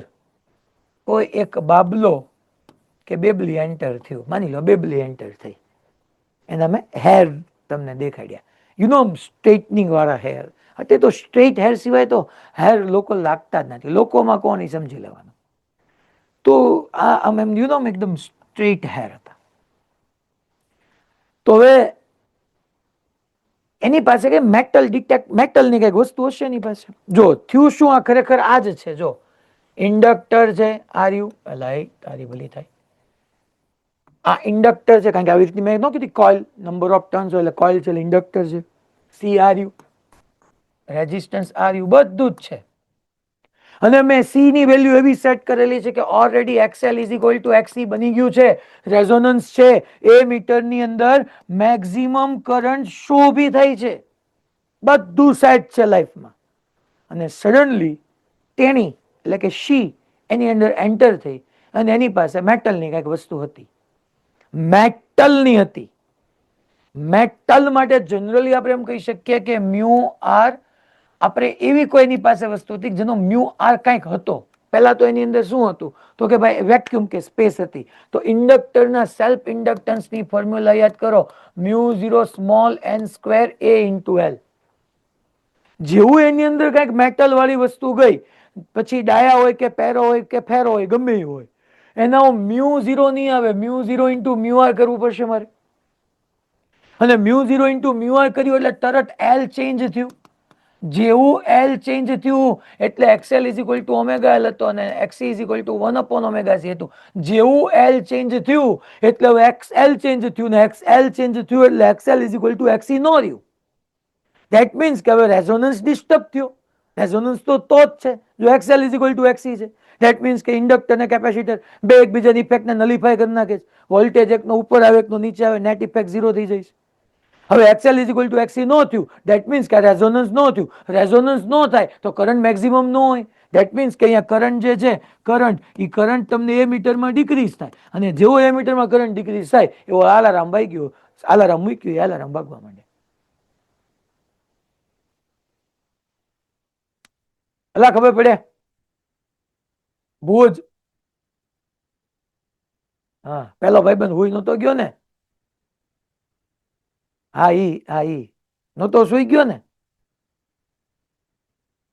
કોઈ એક બાબલો કે બેબલી એન્ટર થયું, માની લો બેબલી એન્ટર થઈ, એના મેં હેર તમને દેખાડ્યા, સ્ટ્રેટનિંગ વાળા હેર. અત્યારે તો સ્ટ્રેટ હેર સિવાય તો હેર લોકો લાગતા જ નથી, લોકોમાં કોણ એ સમજી લેવાનું. તો આ આમ એમ એકદમ સ્ટ્રેટ હેર હતા. તો હવે એની પાસે કે મેટલ મેટલની કઈક વસ્તુ હશે એની પાસે. જો થયું શું, આ ખરેખર આ જ છે. જો ઇન્ડક્ટર છે, આર્યુ તારી ભલી થાય, આ ઇન્ડક્ટર છે, કારણ કે આવી રીતની મેં ન કીધી કોઇલ નંબર ઓફ ટર્ન્સ હોય, એટલે કોઇલ છે, ઇન્ડક્ટર છે. સી આર્યુ, રેઝિસ્ટન્સ આર્યુ, બધું જ છે. અને મેં સી ની વેલ્યુ એવી સેટ કરેલી છે કે already XL is equal to XC બની ગયું છે, રેઝોનન્સ છે, એ મીટરની અંદર મેક્સિમમ કરંટ શો બી થઈ છે, બધું સેટ છે લાઈફમાં. અને સડનલી તેણી એટલે કે શી એની અંદર એન્ટર થઈ, અને એની પાસે મેટલની કઈક વસ્તુ હતી, મેટલની હતી. મેટલ માટે જનરલી આપણે એમ કહી શકીએ કે મ્યુ આર, આપણે એવી કોઈની પાસે વસ્તુ હતી જેનો મ્યુ આર કંઈક હતો. પહેલા તો એની અંદર શું હતું, તો કે ભાઈ વેક્યુમ કે સ્પેસ હતી. તો ઇન્ડક્ટરના સેલ્ફ ઇન્ડક્ટન્સની ફોર્મ્યુલા યાદ કરો, mu 0 small n square a into L. જેવું એની અંદર કંઈક મેટલ વાળી વસ્તુ ગઈ, પછી ડાયા હોય કે પેરો હોય કે ફેરો હોય, ગમે એ હોય, એના મ્યુ 0 નહીં આવે, મ્યુ 0 ઇન્ટુ મ્યુ આર કરવું પડશે મારે. અને મ્યુ 0 ઇન્ટુ મ્યુ આર કર્યું એટલે તરત એલ ચેન્જ થયું. જેવું એલ ચેન્જ થયું એટલે XL is equal to omega L હતો, અને XC is equal to 1 upon omega C હતું. જેવું એલ ચેન્જ થયું એટલે હવે એક્સએલ ચેન્જ થયું, ને એક્સએલ ચેન્જ થયું એટલે એક્સએલ ઇઝ ઇક્વલ ટુ એક્સી નો રહ્યું. ધેટ મીન્સ કે હવે રેઝોનન્સ ડિસ્ટર્બ થયો. રેઝોનન્સ તો જ છે જો એક્સએલ ઇઝ ઇક્વલ ટુ એક્સી છે. ધેટ મીન્સ કે ઇન્ડક્ટર અને કેપેસિટર બે એકબીજાની ઇફેક્ટને નલિફાય કરી નાખે છે. વોલ્ટેજ એકનો ઉપર આવે એકનો નીચે આવે, નેટ ઇફેક્ટ ઝીરો થઈ જાય છે. હવે એક્સએલ ઇઝ ઇક્વલ ટુ એક્સી નો થયું, ધેટ મીન્સ કે રેઝોનન્સ નો થયું. રેઝોનન્સ નો થાય તો કરંટ મેક્સિમમ નો હોય. દેટ મીન્સ કે અહીંયા કરંટ જે છે, કરંટ તમને એ મીટરમાં ડિક્રીઝ થાય, અને જેવો એ મીટરમાં કરંટ ડિક્રીઝ થાય એવો અલાર્મ વાગ્યો, અલાર્મ મૂક્યું, અલાર્મ વાગવા માંડે. અલા ખબર પડે? ભુજ, હા, પેલો ભાઈબંધ હુઈ નતો ગયો ને? હા ઈ નતો સુઈ ગયો ને?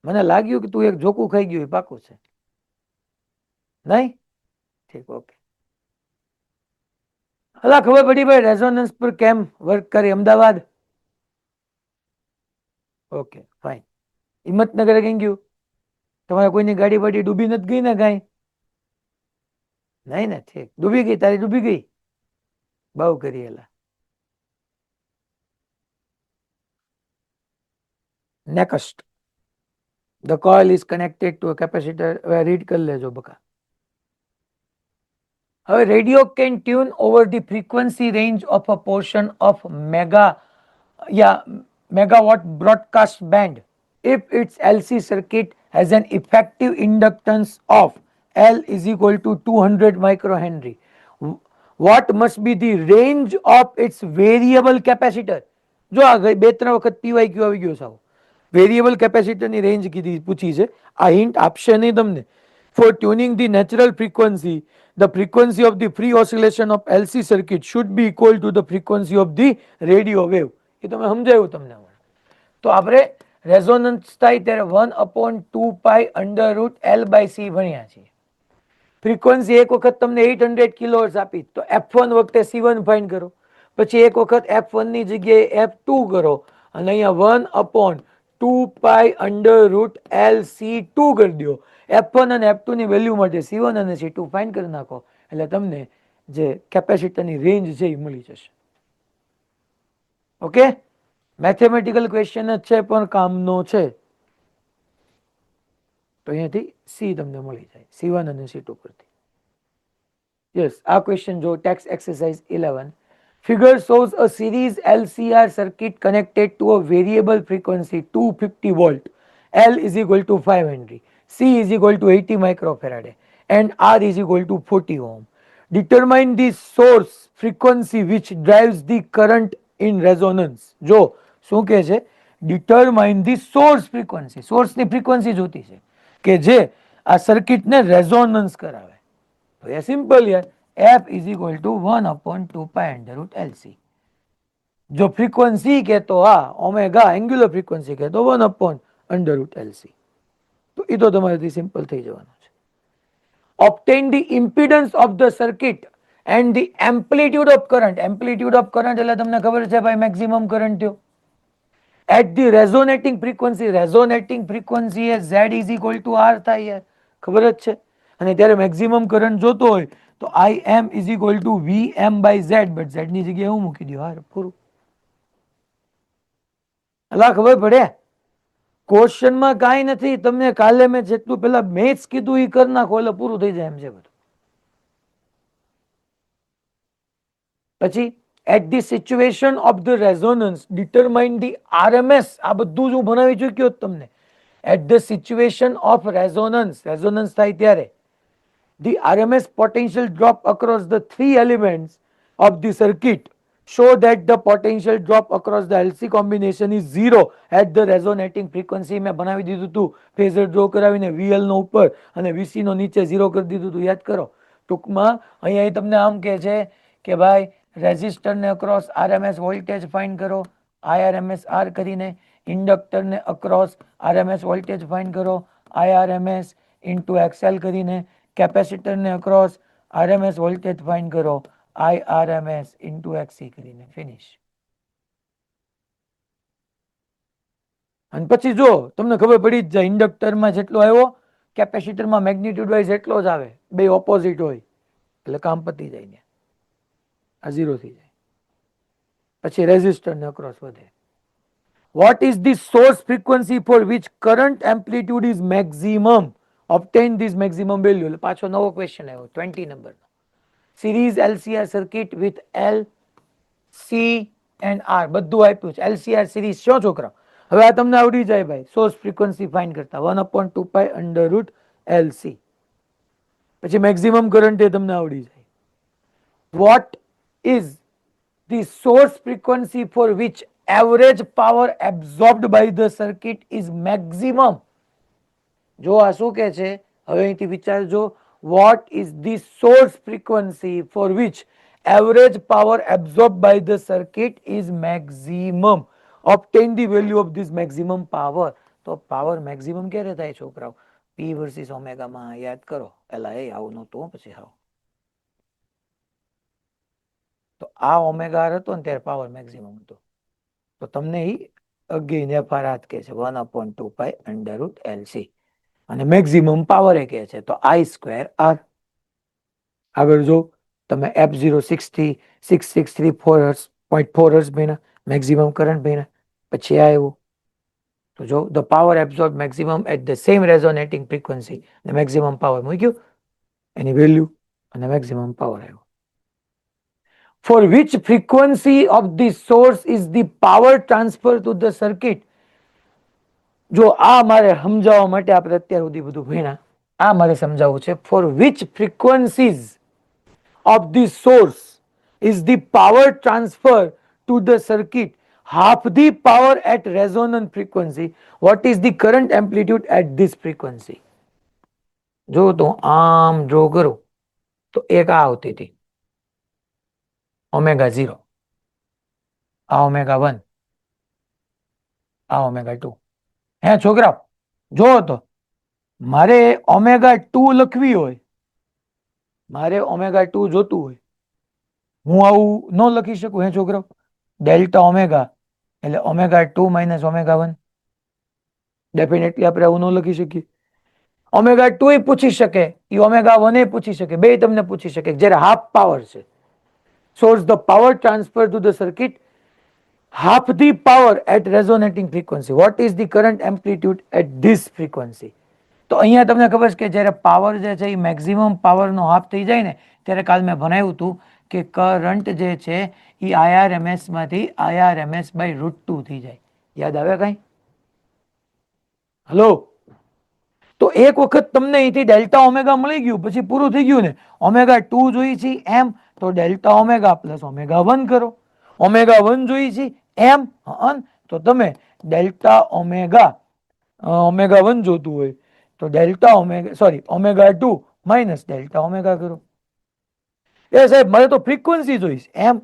મને લાગ્યું કે તું એક જોકું ખાઈ ગયું, એ પાકું છે. નહીં? ઠીક, ઓકે. અલા ખબર પડી ભાઈ, રેઝોનન્સ પર કેમ વર્ક કરે અમદાવાદ? Okay fine. હિંમતનગર કઈ ગયું? તમારે કોઈની ગાડી બાડી ડૂબી નથી ગઈ ને કઈ? નહીં ને? ઠીક. ડૂબી ગઈ? તારી ડૂબી ગઈ? બહુ કરી એલા. Next, the coil is connected to a capacitor. Read કરી લેજો બકા. હવે radio can tune over the frequency range of a portion of megawatt broadcast band if its LC circuit has an effective inductance of L is equal to 200 microhenry. What must be the range of its variable capacitor? જો આ બે ત્રણ વખત PYQ આવી ગયો સાવ. Variable કેપેસિટરની range કીધી પૂછી છે. આ હિન્ટ આપશે નહીં તમને. For tuning the natural frequency, the frequency of the free oscillation of LC circuit should be equal to the frequency of the radio wave. એ તમે સમજાયું તમને. તો આપણે રેઝોનન્સ થાય ત્યારે 1/2 under root L by C ભણ્યા છીએ. ફ્રીક્વન્સી એક વખત તમને 800 કિલોહર્ટ્ઝ આપી તો F1 વખતે C1 ફાઇન્ડ કરો, પછી એક વખત F1 ની જગ્યાએ F2 કરો, અને અહીંયા 1/2 અંડર રૂટ LC2 કરી દો. F1 અને F2 ની વેલ્યુ માટે C1 અને C2 ફાઇન્ડ કરી નાખો, એટલે તમને જે કેપેસિટરની રેન્જ છે એ મળી જશે. ઓકે, મેથેમેટિકલ ક્વેશ્ચન જ છે પણ કામનો છે. તો અહીંયાથી C તમને મળી જાય, C1 અને C2 પરથી. યસ, આ ક્વેશ્ચન જો tax exercise 11. Figure shows a series LCR circuit connected to a variable frequency 250 volt. L is equal to 5 Henry. C is equal to 80 microfarad and R is equal to 40 ohm. Determine the source frequency which drives the current in resonance. જો શું કહે છે? Determine the source frequency. Source ની frequency જોતી છે કે જે આ સર્કિટને રેઝોનન્સ કરાવે. તો એ સિમ્પલ યાર, F is equal to 1/2 under root LC. જો ફ્રીક્વન્સી કે તો આ ઓમેગા એંગ્યુલર ફ્રીક્વન્સી કે તો 1/under root LC. તો એ તો તમારાથી સિમ્પલ થઈ જવાનું છે. Obtain the impedance of the circuit and the amplitude of current. Amplitude of current એટલે તમને ખબર છે ભાઈ, મેક્સિમમ કરંટ થયો at the resonating frequency. Resonating frequency એ Z is equal to R થાય યાર, ખબર જ છે. અને ત્યારે મેક્સિમમ કરંટ જોતો હોય તો Im is equal to Vm by Z, but Z ની જગ્યાએ હું મૂકી દઉં, હાર પૂરું. અલા ખબર પડે? ક્વેશ્ચનમાં કાંઈ નથી, તમને કાલે મેં જેટલું પેલા મેથ્સ કીધું એ કરી નાખો એટલે પૂરું થઈ જાય એમ છે બધું. પછી at the situation of the resonance determine the RMS. આ બધું જ હું ભણાવી ચૂક્યો તમને. At the situation of resonance, resonance થાય ત્યારે the RMS potential drop across the three elements of the circuit show that the potential drop across the LC combination is 0 at the resonating frequency. મેં બનાવી દીધું હતું phasor draw કરાવીને, VL નો ઉપર અને VC નો નીચે 0 કરી દીધું હતું, યાદ કરો. ટૂંકમાં અહીંયા તમને આમ કહે છે કે ભાઈ રેઝિસ્ટરને અક્રોસ RMS વોલ્ટેજ ફાઇન્ડ કરો, IRMS R કરીને, ઇન્ડક્ટરને અક્રોસ RMS વોલ્ટેજ ફાઇન્ડ કરો, IRMS ઇન્ટુ XL કરીને, કેપેસિટરને અક્રોસ RMS વોલ્ટેજ ફાઇન્ડ કરો, IRMS ઇન્ટુ XC કરીને, ફિનિશ. અને પછી જો તમને ખબર પડી જ જાય, ઇન્ડક્ટરમાં જેટલો આવ્યો કેપેસિટરમાં મેગ્નિટ્યુડ વાઇઝ એટલો જ આવે, બે ઓપોઝિટ હોય એટલે કામ પતી જાય ને, આ 0 થઈ જાય. પછી રેઝિસ્ટરને અક્રોસ વધે. What is the source frequency for which current amplitude is maximum? Obtain this maximum value. એટલે પાછો નવો ક્વેશ્ચન આવ્યો 20 નંબરનો. Series LCR circuit with L, C and R બધું આપ્યું છે. LCR સિરીઝ શું છોકરા? હવે આ તમને આવડી જાય ભાઈ, સોર્સ ફ્રીક્વન્સી ફાઇન્ડ કરતા 1/2 અંડર રૂટ LC. પછી મેક્સિમમ કરંટ એ તમને આવડી જાય. What is the source frequency for which average power absorbed by the circuit is maximum. જો આ શું કે છે, હવે અહીંથી વિચારજો. What is the source frequency for which average power absorbed by the circuit is maximum. Obtain the value of this maximum power. તો power maximum ક્યારે થાય છોકરાઓ? P વર્સિસ ઓમેગા માં યાદ કરો. એલા એ આવું નહોતું પછી આવું. તો આ ઓમેગા હતો ને ત્યારે પાવર મેક્સિમમ હતો. તો તમને એ અગેન એફઆર કે છે 1/2 અંડર રૂટ LC. અને મેક્સિમમ પાવર એ કે છે તો I² R. આગળ જો તમે F0 6634.4 હર્ટ્ઝ બન્યા, મેક્સિમમ કરંટ બન્યા. પછી આ આવ્યું તો જો the power absorb maximum at the same resonating frequency, maximum power મૂક્યું એની વેલ્યુ અને મેક્સિમમ પાવર આવ્યો. For which frequency of the source is the power transfer to the circuit. જો આ મારે સમજાવવા માટે આપણે અત્યાર સુધી બધું ભણ્યા, આ મારે સમજાવવું છે. For which frequencies of the source is the power transfer to the circuit half the power at resonant frequency. What is the current amplitude at this frequency? જો તો આમ ડ્રો કરું તો એક આ આવતી હતી ω0, આ ω1, આ ω2. હે છોકરા જો તો મારે ω2 લખવી હોય, મારે ω2 જોતું હોય, હું આવું ન લખી શકું. હે છોકરાઓ, ડેલ્ટા ઓમેગા એટલે ω2 માઇનસ ω1. ડેફિનેટલી આપણે આવું ન લખી શકીએ. ω2 પૂછી શકે, એ ω1 પૂછી શકે, બે તમને પૂછી શકે જ્યારે હાફ પાવર છે. Source the power transfer to the circuit half the power at resonating frequency. What is the current amplitude at this frequency? તો અહીંયા તમને ખબર છે કે જ્યારે પાવર જે છે એ મેક્સિમમ પાવરનો હાફ થઈ જાય ને ત્યારે કાલ મેં ભણાવ્યું હતું કે કરંટ જે છે એ IRMS માંથી IRMS/√2 થઈ જાય. યાદ આવે કઈ? હલો, તો એક વખત તમને અહીંથી ડેલ્ટા ઓમેગા મળી ગયું પછી પૂરું થઈ ગયું ને. ω2 જોઈ છે એમ તો ડેલ્ટા ઓમેગા પ્લસ ω1 કરો. ω1 જોઈ છે એમ તો તમે ડેલ્ટા ω1 જોતું હોય તો ડેલ્ટા ω2 માઇનસ ડેલ્ટા ઓમેગા કરો. એ સાહેબ મારે તો ફ્રીક્વન્સી જોઈશ એમ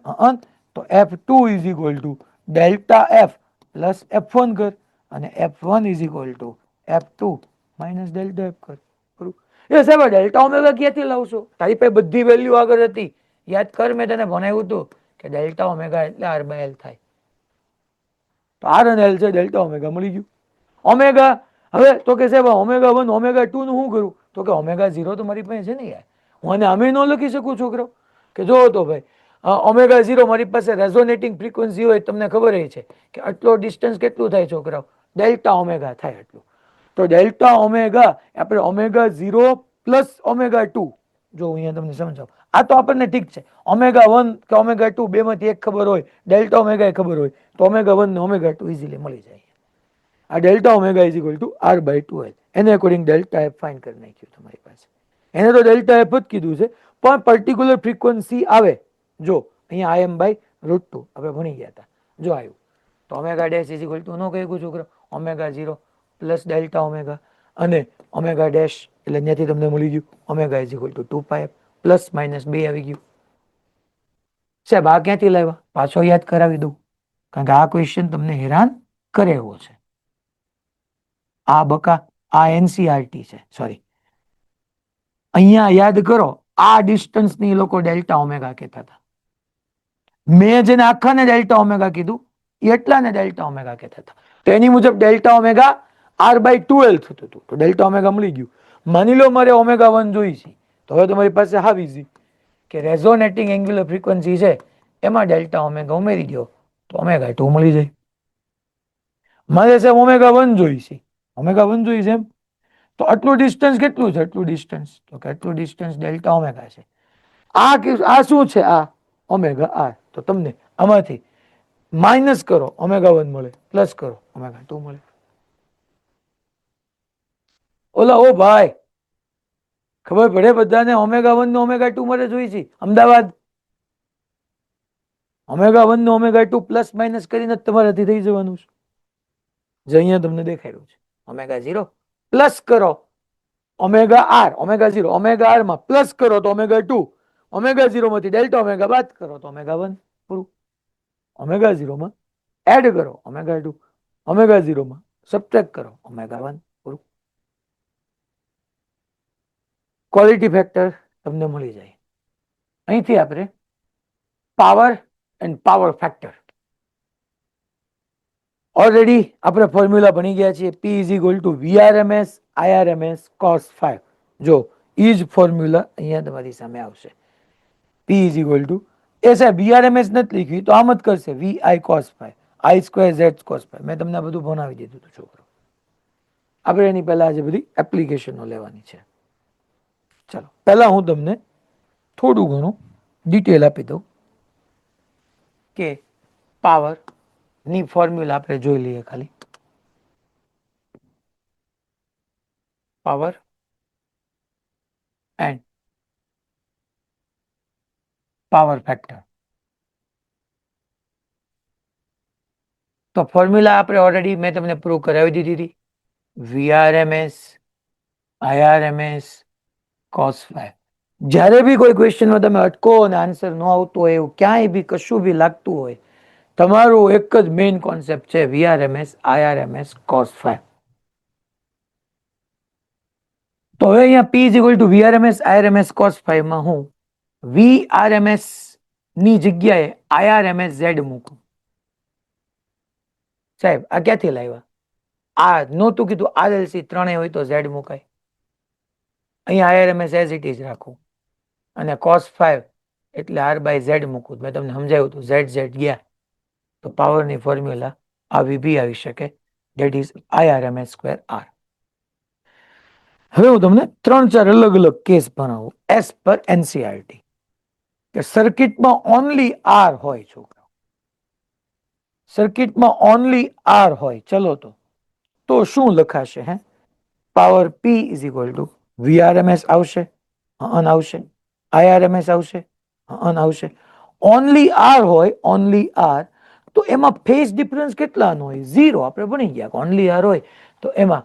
તો F2 is equal to delta F plus F1 કર અને F1 is equal two F2 minus delta F કર. એ સાહેબ ડેલ્ટા ઓમેગા ક્યાંથી લાવશો? તારી પાસે બધી વેલ્યુ આગળ હતી. યાદ કર, મેં તને ભણાવ્યું હતું કે ડેલ્ટા ઓમેગા એટલે R/L થાય. તો R અને L છે, ડેલ્ટા ઓમેગા મળી ગયું. ઓમેગા હવે તો કે સાહેબ ω1 ω2 નું શું કરું? તો કે ω0 તો મારી પાસે છે ને યાર, હું આને આમે ન લખી શકું છોકરો. કે જો તો ભાઈ ω0 મારી પાસે રેઝોનેટિંગ ફ્રીક્વન્સી હોય, તમને ખબર છે કે આટલો ડિસ્ટન્સ કેટલું થાય છોકરાઓ? ડેલ્ટા ઓમેગા થાય આટલું. તો ડેલ્ટા ઓમેગા આપણે ω0 પ્લસ ω2, જો અહીંયા તમને સમજાવું, આ તો આપણને ઠીક છે. ω1 કે ω2 બે માંથી એક ખબર હોય, ડેલ્ટા ઓમેગા ખબર હોય તો ω1 ને ω2 ઇઝીલી મળી જાય. આ delta omega is equal two R/2L. એને અકોર્ડિંગ ડેલ્ટા F ફાઇન્ડ કરી નાખ્યું તમારી પાસે. એને તો ડેલ્ટા F જ કીધું છે પણ પર્ટિક્યુલર ફ્રીક્વન્સી આવે. જો અહીંયા Im/√2 આપણે ભણી ગયા હતા, જો આવ્યું તો ω' ઇઝ ઇક્વલ ટુ નો કહ્યું છોકરો ω0 પ્લસ ડેલ્ટા ઓમેગા અને ω' એટલે ત્યાંથી તમને મળી ગયું ω is equal to 2πf plus minus 2 આવી ગયું. સાહેબ આ ક્યાંથી લાવ્યા? પાછો યાદ કરાવી દઉં કારણ કે આ ક્વેશ્ચન તમને હેરાન કરે એવો છે. આ બકા આ NCERT છે, સોરી. અહીંયા યાદ કરો, આ ડિસ્ટન્સ ની લોકો ડેલ્ટા ઓમેગા કહેતા હતા. મેં જેને આખાને ડેલ્ટા ઓમેગા કીધું એટલાને ડેલ્ટા ઓમેગા કહેતા હતા. તો એની મુજબ ડેલ્ટા ઓમેગા R/2L થતું હતું. તો ડેલ્ટા ઓમેગા મળી ગયું. માની લો મારે ω1 જોઈ છે તો હવે તમારી પાસે હાવ ઇઝી કે રેઝોનેટિંગ એંગ્યુલર ફ્રીક્વન્સી છે એમાં ડેલ્ટા ઓમેગા ઉમેરી દો તો ω2 મળી જાય. મારે સાહેબ ω1 જોઈ છે, ω1 જોઈ છે એમ તો આટલું ડિસ્ટન્સ કેટલું છે? આટલું ડિસ્ટન્સ તો કે આટલું ડિસ્ટન્સ ડેલ્ટા ઓમેગા છે. આ શું છે? આ ω/R. તો તમને આમાંથી માઇનસ કરો ω1 મળે, પ્લસ કરો ω2 મળે. ઓલા ઓ ભાઈ ખબર પડે બધાને ω1 ને ω2 મળે જોઈ છે અમદાવાદ. ω1 ને ω2 પ્લસ માઇનસ કરીને તમારાથી થઈ જવાનું છે. જે અહીંયા તમને દેખાડ્યું છે ω0 પ્લસ કરો ωr, ω0 ωr માં પ્લસ કરો તો ω2, ω0 માંથી ડેલ્ટા ω બાદ કરો તો ω1 પૂરું. ω0 માં એડ કરો ω2, ω0 માં સબટ્રેક્ટ કરો ω1 પૂરું. ક્વોલિટી ફેક્ટર તમને મળી જાય. અહીંથી આપણે power end power factor already આપણે ફોર્મ્યુલા ભણી ગયા છીએ. P is equal to VRMS IRMS cos 5. જો ઈ જ ફોર્મ્યુલા અહીંયા તમારી સામે આવશે. P ઇઝ ઇક્વલ ટુ એ સાહેબ VRMS નથી લખી તો આમ જ કરશે VI cos 5 I square Z cos 5. મેં તમને બધું ભણાવી દીધું હતું છોકરો. આપણે એની પહેલા આજે બધી એપ્લિકેશનો લેવાની છે. ચાલો પહેલા હું તમને થોડું ઘણું ડિટેલ આપી દઉં કે પાવર ની ફોર્મ્યુલા આપણે જોઈ લઈએ. ખાલી પાવર એન્ડ પાવર ફેક્ટર. તો ફોર્મ્યુલા આપણે ઓલરેડી મેં તમને પ્રૂવ કરાવી દીધી હતી. VRMS IRMS cos 5. જ્યારે બી કોઈ ક્વેશ્ચનમાં તમે અટકો અને આન્સર ન આવતો હોય એવું ક્યાંય બી કશું બી લાગતું હોય, તમારું એક જ મેઇન કોન્સેપ્ટ છે VRMS IRMS cos 5. તો હવે અહીંયા P is equal to VRMS IRMS cos 5 માં હું VRMS ની જગ્યાએ IRMS Z મૂકું. સાહેબ આ ક્યાંથી લાવ્યા? આ નહોતું કીધું RLC ત્રણેય હોય તો Z મુકાય. અહીંયા IRMS એઝ ઇટ ઇઝ રાખું અને cos 5 એટલે R બાય Z મૂકું. મેં તમને સમજાવ્યું હતું Z ગયા તો પાવરની ફોર્મ્યુલા આવી બી આવી શકે, that is IRMS square R. હવે હું તમને 3-4 અલગ અલગ કેસ ભણાવું એઝ પર NCERT કે સર્કિટમાં ઓનલી R હોય છોકરા, સર્કિટમાં ઓનલી R હોય. ચલો તો શું લખાશે? હે power P is equal to VRMS આવશે, આવશે, IRMS આવશે, આવશે. ઓનલી R હોય, ઓનલી R તો એમાં ફેઝ ડિફરન્સ કેટલાનો હોય? 0. આપણે ભણી ગયા ઓનલી R હોય તો એમાં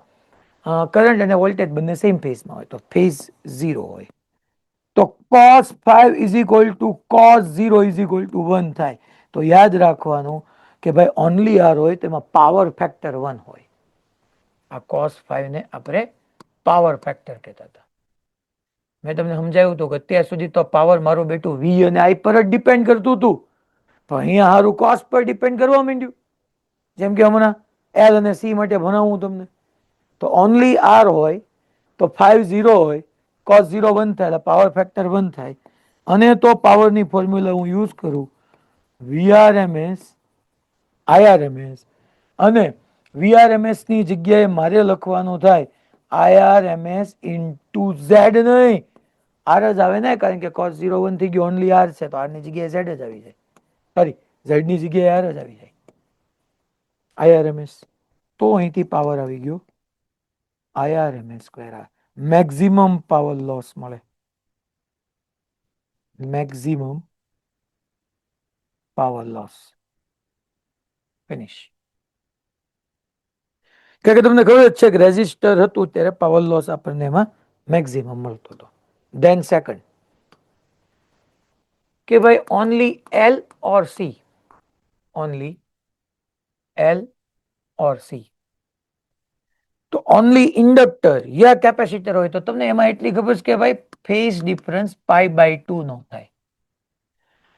કરંટ અને વોલ્ટેજ બંને સેમ ફેઝમાં હોય તો ફેઝ 0 હોય. તો cos 5 is equal to cos 0 is equal to 1 થાય. તો યાદ રાખવાનું કે ભાઈ ઓનલી R હોય તેમાં પાવર ફેક્ટર 1 હોય. આ cos 5 ને આપણે પાવર ફેક્ટર કહેતા હતા. મેં તમને સમજાવ્યું હતું કે અત્યાર સુધી તો પાવર મારું બેટું V અને I પર જ ડિપેન્ડ કરતું હતું, પણ અહીંયા હારું cos પર ડિપેન્ડ કરવા માંડ્યું. જેમ કે હમણાં L અને C માટે ભણાવું તમને તો ઓનલી R હોય તો 5 0 હોય, cos 0 1 થાય એટલે પાવર ફેક્ટર 1 થાય. અને તો પાવરની ફોર્મ્યુલા હું યુઝ કરું VRMS IRMS અને VRMS ની જગ્યાએ મારે લખવાનું થાય IRMS ઇન્ટુ Z. નહીં R જ આવે ને, કારણ કે cos 0 1 થઈ ગયું, ઓનલી R છે તો R ની જગ્યાએ Z જ આવી જાય. સોરી, Z ની જગ્યાએ R જ આવી જાય IRMS. તો અહીંથી પાવર આવી ગયો IRMS square R. Maximum power loss મળે, મેક્સિમમ પાવર લોસ. ફિનિશ. કારણ કે તમને ખબર જ છે કે રેઝિસ્ટર હતું ત્યારે પાવર લોસ આપણને એમાં મેક્સિમમ મળતો હતો. ધેન સેકન્ડ કે ભાઈ ઓનલી L ઓર C, ઓનલી L ઓર C. તો ઓનલી ઇન્ડક્ટર યા કેપેસિટર હોય તો તમને એમાં એટલી ખબર છે કે ભાઈ ફેઝ ડિફરન્સ π/2 નો થાય.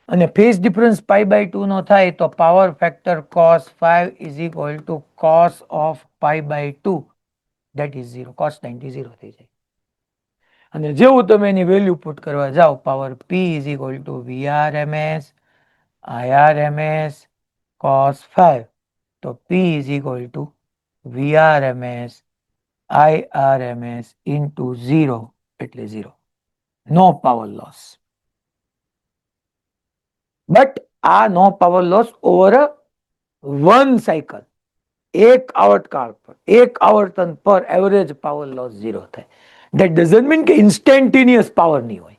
અને ફેઝ ડિફરન્સ π/2 નો થાય તો power factor cos 5 is equal to cos of π/2 that is 0. cos 90 0 થઈ જાય. અને જેવું તમે એની વેલ્યુ પુટ કરવા જાઓ power P is equal to VRMS IRMS cos 5 તો P is equal to VRMS IRMS into 0 એટલે 0. No power loss. બટ આ no power loss over a 1 cycle, એક આવર્તકાળ પર, એક આવર્તન પર એવરેજ પાવર લોસ 0 થાય. ધેટ ડઝન્ટ મીન કે ઇન્સ્ટેન્ટેનિયસ પાવર નહીં હોય.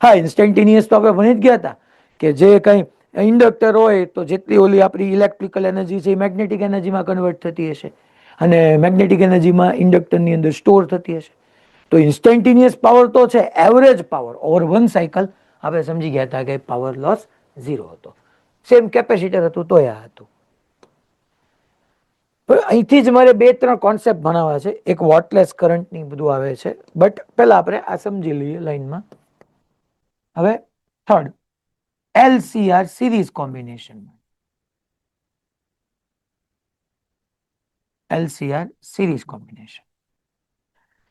હા, ઇન્સ્ટેન્ટેનિયસ તો આપણે ભણી જ ગયા હતા કે જે કંઈ ઇન્ડક્ટર હોય તો જેટલી ઓલી આપણી ઇલેક્ટ્રિકલ એનર્જી છે એ મેગ્નેટિક એનર્જીમાં કન્વર્ટ થતી હશે અને મેગ્નેટિક એનર્જીમાં ઇન્ડક્ટરની અંદર સ્ટોર થતી હશે. તો ઇન્સ્ટેન્ટેનિયસ પાવર તો છે, એવરેજ પાવર ઓવર 1 સાયકલ આપણે સમજી ગયા હતા કે પાવર લોસ 0 હતો. સેમ કેપેસિટર હતું તો આ હતું. અહીંથી જ મારે 2-3 કોન્સેપ્ટ ભણાવવા છે. એક વોટલેસ કરંટ ની બધું આવે છે, બટ પહેલા આપણે આ સમજી લઈએ લાઈનમાં. હવે third, LCR series combination. LCR series combination.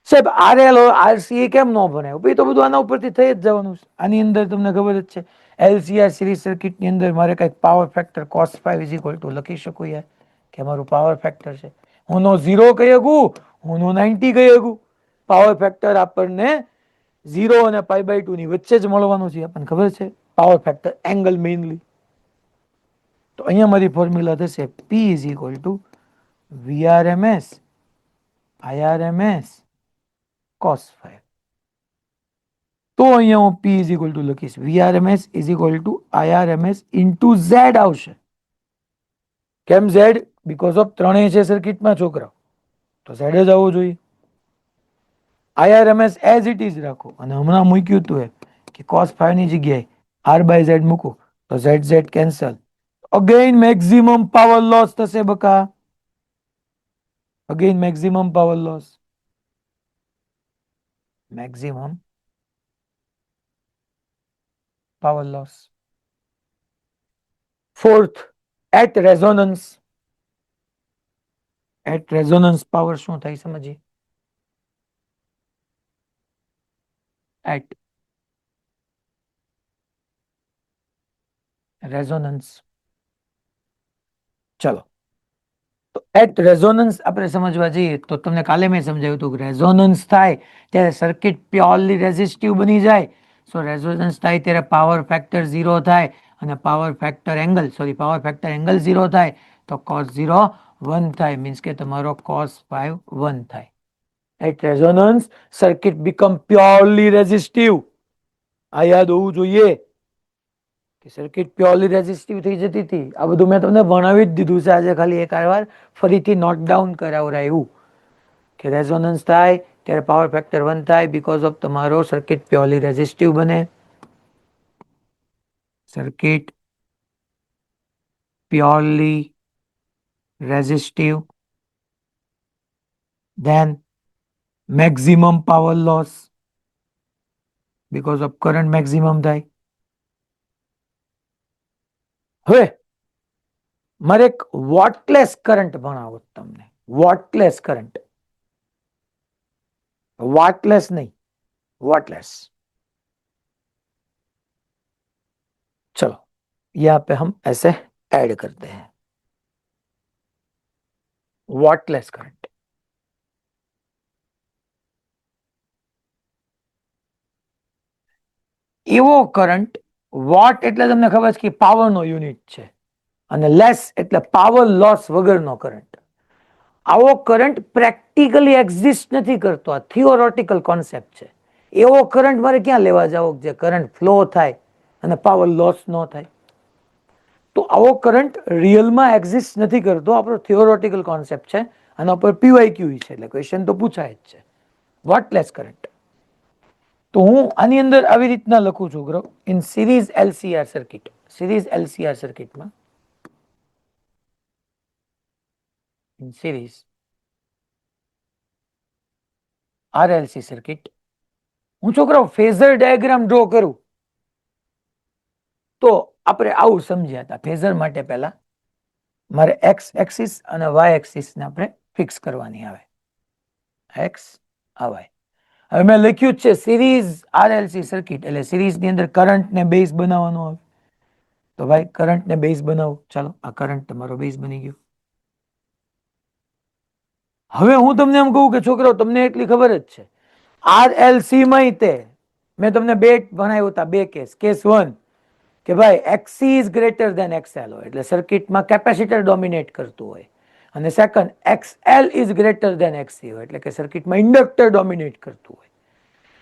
સાહેબ RL RC કેમ ન ભણાવ્યું? ભાઈ તો બધું આના ઉપરથી થઈ જ જવાનું છે. આની અંદર તમને ખબર જ છે LCR સિરીઝ સર્કિટની અંદર મારે કંઈક પાવર ફેક્ટર cos 5 = લખી શકું યાર કે મારું પાવર ફેક્ટર છે. હું નો 0 કહી શકું, હું નો 90 કહી શકું. પાવર ફેક્ટર આપણને 0 અને π/2 ની વચ્ચે જ મળવાનું છે, આપણને ખબર છે. Power factor angle mainly. તો અહીંયા મારી ફોર્મ્યુલા થશે P = VRMS IRMS cos 5. તો અહીંયા હું P = લખીશ VRMS = IRMS into Z આવશે. કેમ Z? બીકોઝ ઓફ ત્રણેય છે સર્કિટમાં છોકરાઓ, તો Z જ આવવું જોઈએ. IRMS એઝ ઇટ ઇઝ રાખો અને હમણાં મૂક્યું હતું કે cos 5 ની જગ્યાએ R/Z મૂકો તો ZZ cancel. Again maximum power loss થશે બકા. Again maximum power loss. Maximum power loss. Fourth, at resonance. At resonance power શું થાય સમજીએ. At resonance. ચલો, તો એટ રેઝોનન્સ આપણે સમજવા જઈએ તો તમને કાલે મેં સમજાવ્યું હતું કે રેઝોનન્સ થાય ત્યારે સર્કિટ પ્યોરલી રેઝિસ્ટિવ બની જાય. સો રેઝોનન્સ થાય ત્યારે પાવર ફેક્ટર 0 થાય અને પાવર ફેક્ટર એંગલ 0 થાય તો cos 0 1 થાય. મીન્સ કે તમારો cos 5 1 થાય. At resonance circuit become purely resistive. આ યાદ હોવું જોઈએ કે સર્કિટ પ્યોરલી રેઝિસ્ટિવ થઈ જતી હતી. આ બધું મેં તમને ભણાવી જ દીધું છે. આજે ખાલી એક વાર ફરીથી નોટ ડાઉન કરાવરાયું કે રેઝોનન્સ થાય ત્યારે પાવર ફેક્ટર 1 થાય બીકોઝ ઓફ તમારો સર્કિટ પ્યોરલી રેઝિસ્ટિવ બને. Circuit purely resistive, then maximum power loss because of current maximum થાય. હવે મારે એક વોટલેસ કરંટ ભણાવો તમને. વોટલેસ કરંટ, વોટલેસ નહીં, वॉटलेस. चलो यहाँ पे हम ऐसे ऐड करते हैं वॉटलेस करंट. એવો કરંટ, વોટ એટલે તમને ખબર છે કે પાવરનો યુનિટ છે અને લેસ એટલે પાવર લોસ વગરનો કરંટ. આવો કરંટ પ્રેક્ટિકલી એક્ઝિસ્ટ નથી કરતો, આ થિયોરેટિકલ કોન્સેપ્ટ છે. એવો કરંટ મારે ક્યાં લેવા જાવ જે કરંટ ફ્લો થાય અને પાવર લોસ ન થાય. તો આવો કરંટ રિયલમાં એક્ઝિસ્ટ નથી કરતો, આપણો થિયોરેટિકલ કોન્સેપ્ટ છે. આના ઉપર પીવાયક્યુ છે એટલે ક્વેશ્ચન તો પૂછાય જ છે. વોટલેસ કરંટ. તો હું આની અંદર આવી રીતના લખું છું grow in series LCR circuit. Series LCR સર્કિટમાં ઇન સિરીઝ આરએલસી સર્કિટ હું છોકરાઓ ફેઝર ડાયાગ્રામ ડ્રો કરું તો આપણે આવું સમજ્યા હતા. ફેઝર માટે પહેલા મારે એક્સ એક્સિસ અને વાય એક્સિસ ને આપણે ફિક્સ કરવાની આવે. એક્સ આ વાય. હવે મેં લખ્યું છે સિરીઝ આરએલસી સર્કિટ એટલે સિરીઝ ની અંદર કરંટ ને બેઝ બનાવવાનો આવે. તો ભાઈ કરંટ ને બેઝ બનાવો. ચાલો આ કરંટ તમારો બેઝ બની ગયો. હવે હું તમને એમ કહું કે છોકરાઓ તમને એટલી ખબર જ છે આરએલસી માં તે મેં તમને બે ભણાવ્યો હતા, બે કેસ. કેસ 1 કે ભાઈ XC is greater then XL હોય એટલે સર્કિટમાં કેપેસિટર ડોમિનેટ કરતું હોય, અને second XL is greater then XC હોય એટલે કે સર્કિટમાં ઇન્ડક્ટર ડોમિનેટ કરતું હોય.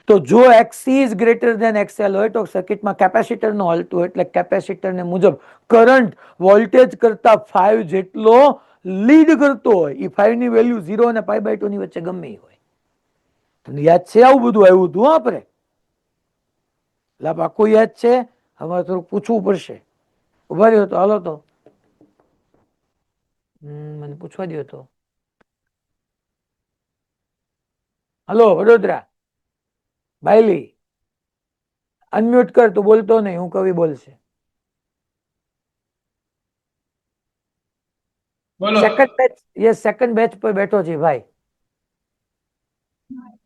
તો જો XC is greater then XL હોય તો સર્કિટમાં કેપેસિટર નો હાલતું હોય એટલે કેપેસિટર ને મુજબ કરંટ વોલ્ટેજ કરતા 5 જેટલો લીડ કરતો હોય. એ 5 ની વેલ્યુ 0 અને π/2 ની વચ્ચે ગમે હોય. તમને યાદ છે આવું બધું આવ્યું હતું આપણે? લાભ આખું યાદ છે? હવે થોડું પૂછવું પડશે. ઉભા રહ્યો તો હાલો તો મને પૂછવા દો તો. હલો વડોદરા બાયલી, અનમ્યુટ કર, તું બોલતો નહીં, હું કવિ બોલશે. Second batch, yes second batch પર બેઠો છે ભાઈ.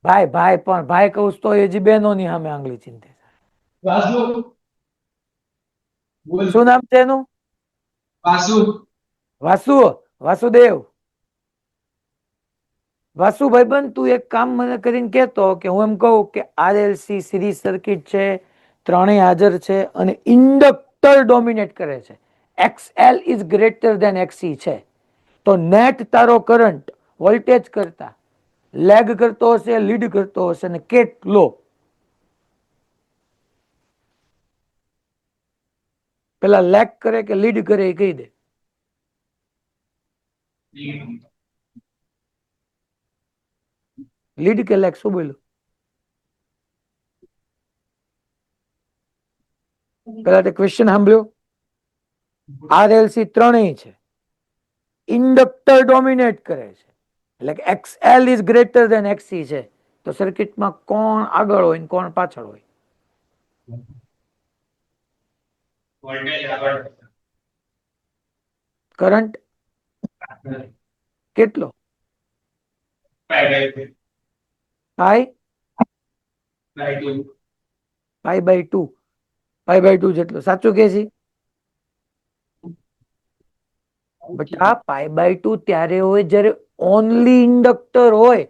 ભાઈ ભાઈ પણ ભાઈ કહું તો હજી બેનો ની સામે આંગળી ચિંતે. શું નામ છે એનું? વાસુ. વાસુદેવ. વાસુ ભાઈબંધ, તું એક કામ મને કરીને કહેતો કે હું એમ કહું કે RLC સિરીઝ સર્કિટ છે, ત્રણેય હાજર છે અને ઇન્ડક્ટર ડોમિનેટ કરે છે, XL is greater then XC છે, તો નેટ તારો કરંટ વોલ્ટેજ કરતા લેગ કરતો હશે, લીડ કરતો હશે અને કેટલો? પેલા લેગ કરે કે લીડ કરે એ કહી દે. લીડ કે લેગ? શું બોલ્યું? પેલા તે ક્વેશ્ચન સાંભળ્યો. RLC ત્રણેય છે, ઇન્ડક્ટર ડોમિનેટ કરે છે એટલે કે XL is greater then XC છે, તો સર્કિટમાં કોણ આગળ હોય ને કોણ પાછળ હોય? કરંટ કેટલો? π/2 જેટલો. સાચું કે છે બેટા? π/2 ત્યારે હોય જ્યારે ઓનલી ઇન્ડક્ટર હોય.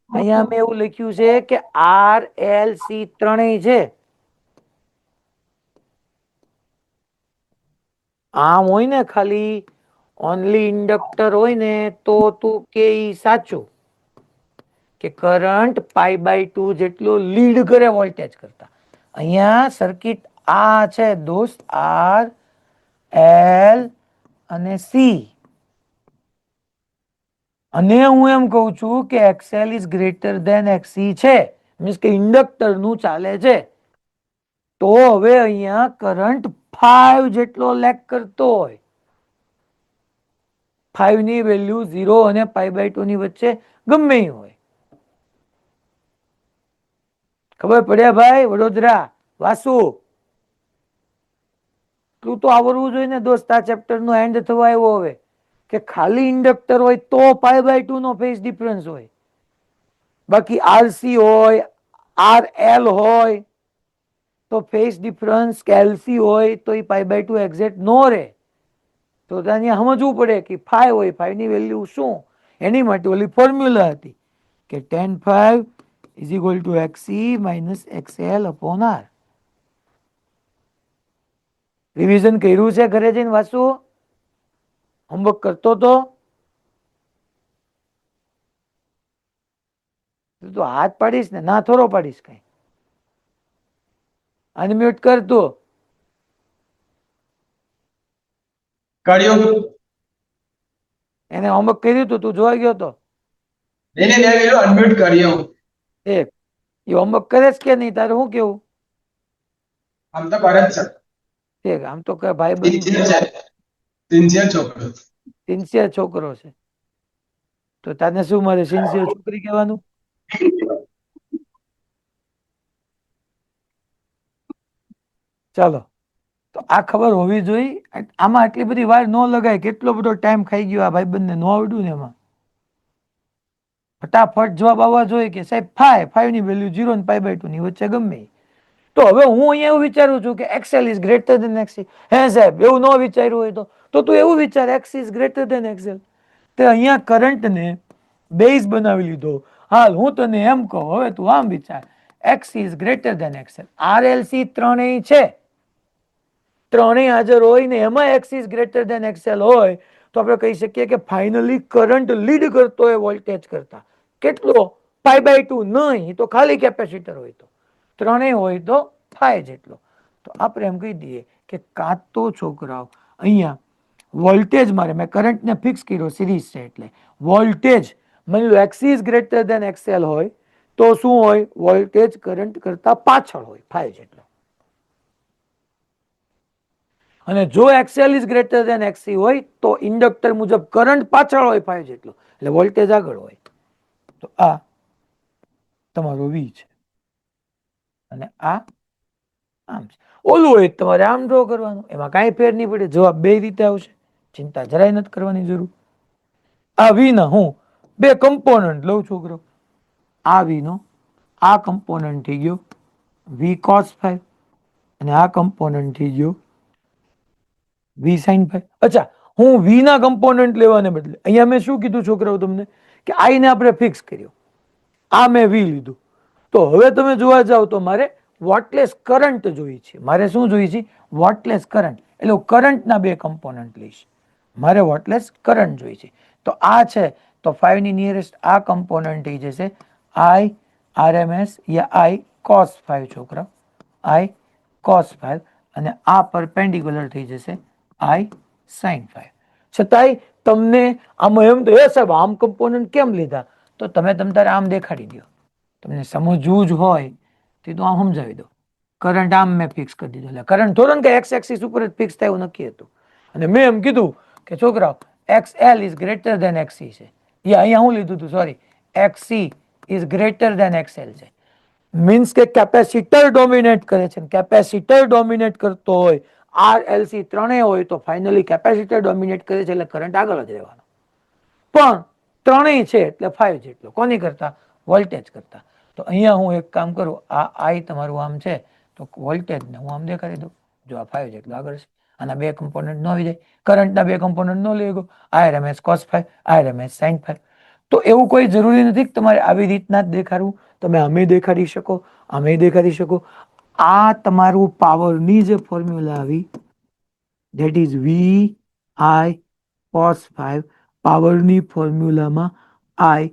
અહીંયા મેં એવું લખ્યું છે કે RLC ત્રણેય છે. આમ હોય ને ખાલી ઓનલી ઇન્ડક્ટર હોય ને તો તું કે સાચું કે કરંટ π/2 જેટલો લીડ કરે વોલ્ટેજ કરતા. અહીંયા સર્કિટ આ છે દોસ્ત, R L અને C, અને હું એમ કહું છું કે XL is greater then XC છે, મીન્સ કે ઇન્ડક્ટર નું ચાલે છે. તો હવે અહીંયા કરંટ 5 જેટલો લેગ કરતો હોય, 5 ની વેલ્યુ 0 અને π/2 ની વચ્ચે ગમે હોય. ખબર પડ્યા ભાઈ વડોદરા? વાસુ તું તો આવડવું જોઈએ ને દોસ્ત, આ ચેપ્ટર નો એન્ડ થવા આવ્યો હવે, કે ખાલી ઇન્ડક્ટર હોય તો π/2 નો ફેઝ ડિફરન્સ હોય, બાકી RC હોય, RL હોય તો ફેઝ ડિફરન્સ, LC હોય તો એ π/2 એક્ઝેક્ટ નો રહે. તો ત્યાં સમજવું પડે કે 5 હોય, 5 ની વેલ્યુ શું? એની માટે ઓલી ફોર્મ્યુલા હતી કે tan phi is equal to XC minus XL upon R. Revision કર્યું છે ઘરે જઈને વાંચો? હોમવર્ક કરતો તો? તો હાથ પાડીશ ને, ના થોડો પાડીશ કઈ. અનમ્યુટ કર તું. કર્યો. એને હોમવર્ક કર્યું તું, તું જોવા ગયો તો? અનમ્યુટ કર્યો. એ હોમવર્ક કરે છે કે નહીં? તારે શું કેવું? આમ તો કરે જ છે. ઠીક, આમ તો કે ભાઈ બંધ સિન્સિયર છોકરો. સિન્સિયર છોકરો છે. તો તને શું મારે સિન્સિયર છોકરી કહેવાનું? ચાલો, તો આ ખબર હોવી જોઈએ. આમાં આટલી બધી વાર ન લગાય, કેટલો બધો ટાઈમ ખાઈ ગયો આ ભાઈબંધને, ન આવડ્યું ને એમાં. ફટાફટ જવાબ આવવા જોઈએ કે સાહેબ 5 ની વેલ્યુ 0 અને π/2 ની વચ્ચે ગમે. તો હવે હું અહીંયા એવું વિચારું છું કે XL is greater then XC. હે સાહેબ, એવું ન વિચાર્યું હોય તો તું એવું વિચાર XC is greater then XL. તે અહીંયા કરંટને બેઝ બનાવી લીધો. હાલ હું તને એમ કહું, હવે તું આમ વિચાર, XC is greater then XL. RLC ત્રણેય છે, ત્રણેય હાજર હોય ને એમાં x is greater than XL હોય તો આપણે કહી શકીએ કે ફાઇનલી કરંટ લીડ કરતો હોય વોલ્ટેજ કરતા. કેટલો? π/2. નહીં, એ તો ખાલી કેપેસિટર હોય તો. ત્રણેય હોય તો 5 જેટલો. તો આપણે એમ કહી દઈએ કે કાં તો છોકરાઓ અહીંયા વોલ્ટેજ મારે, મેં કરંટને ફિક્સ કર્યો, સિરીઝ છે એટલે વોલ્ટેજ માની લો X is greater than XL હોય તો શું હોય? વોલ્ટેજ કરંટ કરતા પાછળ હોય 5 જેટલો. અને જો એક્સએલ ઇઝ ગ્રેટર દેન એક્સી હોય તો ઇન્ડક્ટર મુજબ કરંટ પાછળ હોય 5 જેટલો, એટલે વોલ્ટેજ આગળ હોય. તો આ તમારો વી છે અને આ આમ છે. ઓલું હોય તમારે આમ ડ્રો કરવાનું, એમાં કાંઈ ફેર નહીં પડે, જવાબ બે રીતે આવશે, ચિંતા જરાય નથી કરવાની જરૂર. આ વી ના હું બે કમ્પોનન્ટ લઉં છોકરો, આ વી નો આ કમ્પોનન્ટ થઈ ગયો વી cos 5 અને આ કમ્પોનન્ટ થઈ ગયો વી sin 5. અચ્છા, હું વી ના કમ્પોનન્ટ લેવાને બદલે અહીંયા મેં શું કીધું છોકરાઓ તમને કે આઈ ને આપણે ફિક્સ કર્યો, આ મેં વી લીધું. તો હવે તમે જોવા જાવ તો મારે વોટલેસ કરંટ જોઈએ છે. મારે શું જોઈએ છે? વોટલેસ કરંટ. એટલે હું કરંટના બે કમ્પોનન્ટ લઈશ. મારે વોટલેસ કરંટ જોઈએ છે. તો આ છે તો 5 ની નિયરેસ્ટ આ કમ્પોનન્ટ થઈ જશે આઈ આરએમએસ યા આઈ cos 5 છોકરા, આઈ cos 5 અને આ પરપેન્ડિક્યુલર થઈ જશે આઈ sin 5. છતાંય તમને આમાં એમ તો એ સાહેબ આમ કમ્પોનન્ટ કેમ લીધા? તો તમે તારે આમ દેખાડી દો. તમને સમજવું જ હોય તો આમ સમજાવી દો. કરંટ આમ મેં ફિક્સ કરી દીધો, એટલે કરંટ થોડો કે એક્સ એક્સિસ ઉપર જ ફિક્સ થાય એવું નક્કી હતું. અને મેં એમ કીધું કે છોકરાઓ XL is greater then XC છે. અહીંયા હું લીધું હતું, sorry, XC is greater then XL છે. મીન્સ કે કેપેસિટર ડોમિનેટ કરે છે. કેપેસિટર ડોમિનેટ કરતો હોય, RLC ત્રણેય હોય તો ફાઇનલી કેપેસિટર ડોમિનેટ કરે છે એટલે કરંટ આગળ જ રહેવાનો. પણ ત્રણેય છે એટલે 5 જેટલો. કોની કરતા? વોલ્ટેજ કરતા. તો અહીંયા હું એક કામ કરું, આ આઈ તમારું આમ છે તો વોલ્ટેજને હું આમ દેખાડી દઉં. જો આ 5 જેટલો આગળ છે. આના બે કમ્પોનન્ટ ન આવી જાય, કરંટના બે કમ્પોનન્ટ ન લઈ ગયો, આરએમએસ cos 5 આરએમએસ sin 5. તો એવું કોઈ જરૂરી નથી કે તમારે આવી રીતના જ દેખાડવું. તમે અમે દેખાડી શકો, અમે દેખાડી શકો. આ તમારું પાવરની જે ફોર્મ્યુલા આવી, that is V I cos 5. પાવરની ફોર્મ્યુલામાં આઈ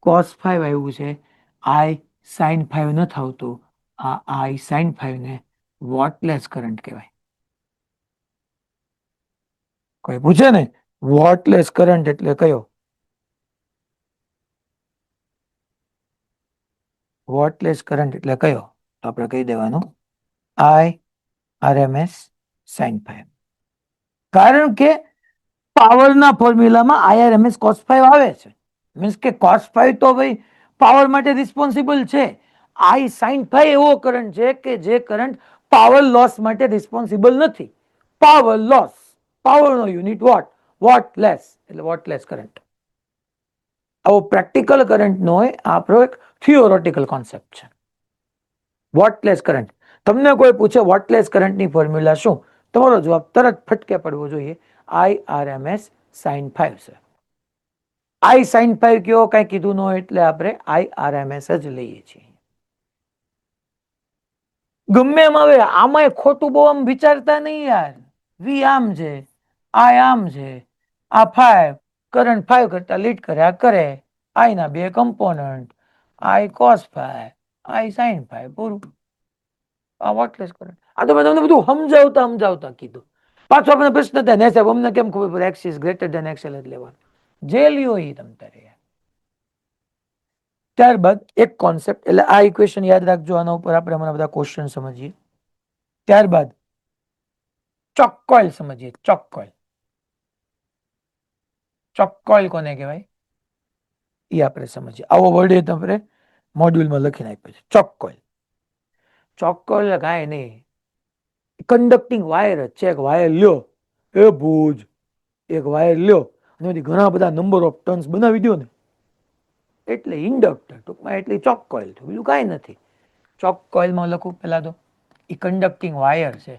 cos 5 આવ્યું છે, આઈ sin 5 નથી આવતું. આ આઈ sin 5 ને વોટલેસ કરંટ કહેવાય. કોઈ પૂછે ને વોટલેસ કરંટ એટલે કયો? વોટલેસ કરંટ એટલે કયો? તો આપણે કહી દેવાનું આઈ આરએમએસ sin 5. કારણ કે પાવરના ફોર્મ્યુલામાં આઈઆરએમએસ cos 5 આવે છે. મીન્સ કે cos 5 તો ભાઈ પાવર માટે રિસ્પોન્સિબલ છે. આઈ sin 5 એવો કરંટ છે કે જે કરંટ પાવર લોસ માટે રિસ્પોન્સિબલ નથી. પાવર લોસ, પાવરનો યુનિટ વોટ, વોટલેસ એટલે વોટલેસ કરંટ. આવો પ્રેક્ટિકલ કરંટ નો હોય, આપણો એક થિયોરેટિકલ કોન્સેપ્ટ છે. વોટલેસ કરંટ. તમને કોઈ પૂછે વોટલેસ કરંટની ફોર્મ્યુલા શું, તમારો જવાબ તરત ફટકે પડવો જોઈએ આઈ આરએમએસ sin 5 છે. આઈ sin 5 કયો કઈ કીધું ન હોય એટલે આપણે આઈ આરએમએસ જ લઈએ છીએ. ગમે એમ આવે, આમાં ખોટું બહુ આમ વિચારતા નહીં યાર. વી આમ છે, આઈ આમ છે, આ 5 કરંટ 5 કરતા લીડ કરે, આ કરે. આઈ ના બે કમ્પોનન્ટ, આઈ cos 5 આઈ sin 5, પૂરું. આ વોટલેસ કરંટ. આ તો મેં તમને બધું સમજાવતા કીધું. પાછો આપણે પ્રશ્ન થાય ને સાહેબ અમને કેમ ખબર પડે x is greater than XL જ લેવાનું? જે લ્યો એ તમ તારે. ત્યારબાદ એક કોન્સેપ્ટ, એટલે આ ઇક્વેશન યાદ રાખજો, આના ઉપર આપણે હમણાં બધા ક્વેશ્ચન સમજીએ. ત્યારબાદ ચોક કોઇલ સમજીએ. ચોક કોઇલ. ચોક કોઇલ કોને કહેવાય એ આપણે સમજીએ. આવો વર્ડ આપણે મોડ્યુલમાં લખી નાખ્યો છે, ચોક કોઇલ. ચોક કોઇલ કાંઈ નહીં, કન્ડક્ટિંગ વાયર જ છે. એક વાયર લ્યો, એ ભુજ, એક વાયર લ્યો અને ઘણા બધા નંબર ઓફ ટર્ન્સ બનાવી દો ને એટલે ઇન્ડક્ટર. ટૂંકમાં એટલી ચોક કોઇલ થયું, બીજું કાંઈ નથી. ચોક કોઇલમાં લખું પહેલા તો, એ કન્ડક્ટિંગ વાયર છે,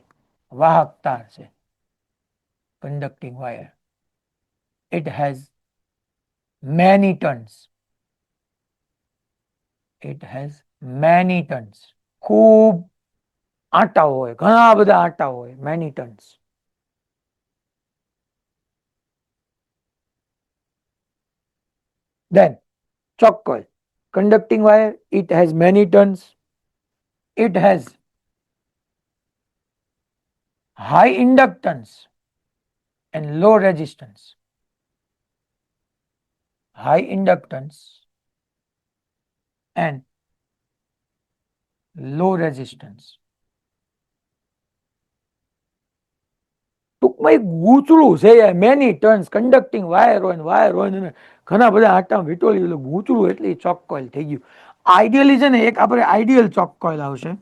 વાહક તાર છે. Conducting wire, it has many turns. It has many turns. ખૂબ આટા હોય, ઘણા બધા આટા હોય, many tons. Then chalk coil, conducting wire, it has many turns, it has high inductance and low resistance. High inductance and low resistance. ટૂંકમાં એક ગૂંચળું છે યાર, મેની ટર્ન્સ, કન્ડક્ટિંગ વાયર હોય ને વાયર હોય ને ઘણા બધા આટા વીટોળી, એટલે ગૂંચળું એટલે ચોક કોઇલ થઈ ગયું. આઈડિયલી છે ને એક આપણે આઈડિયલ ચોક કોઇલ આવશે,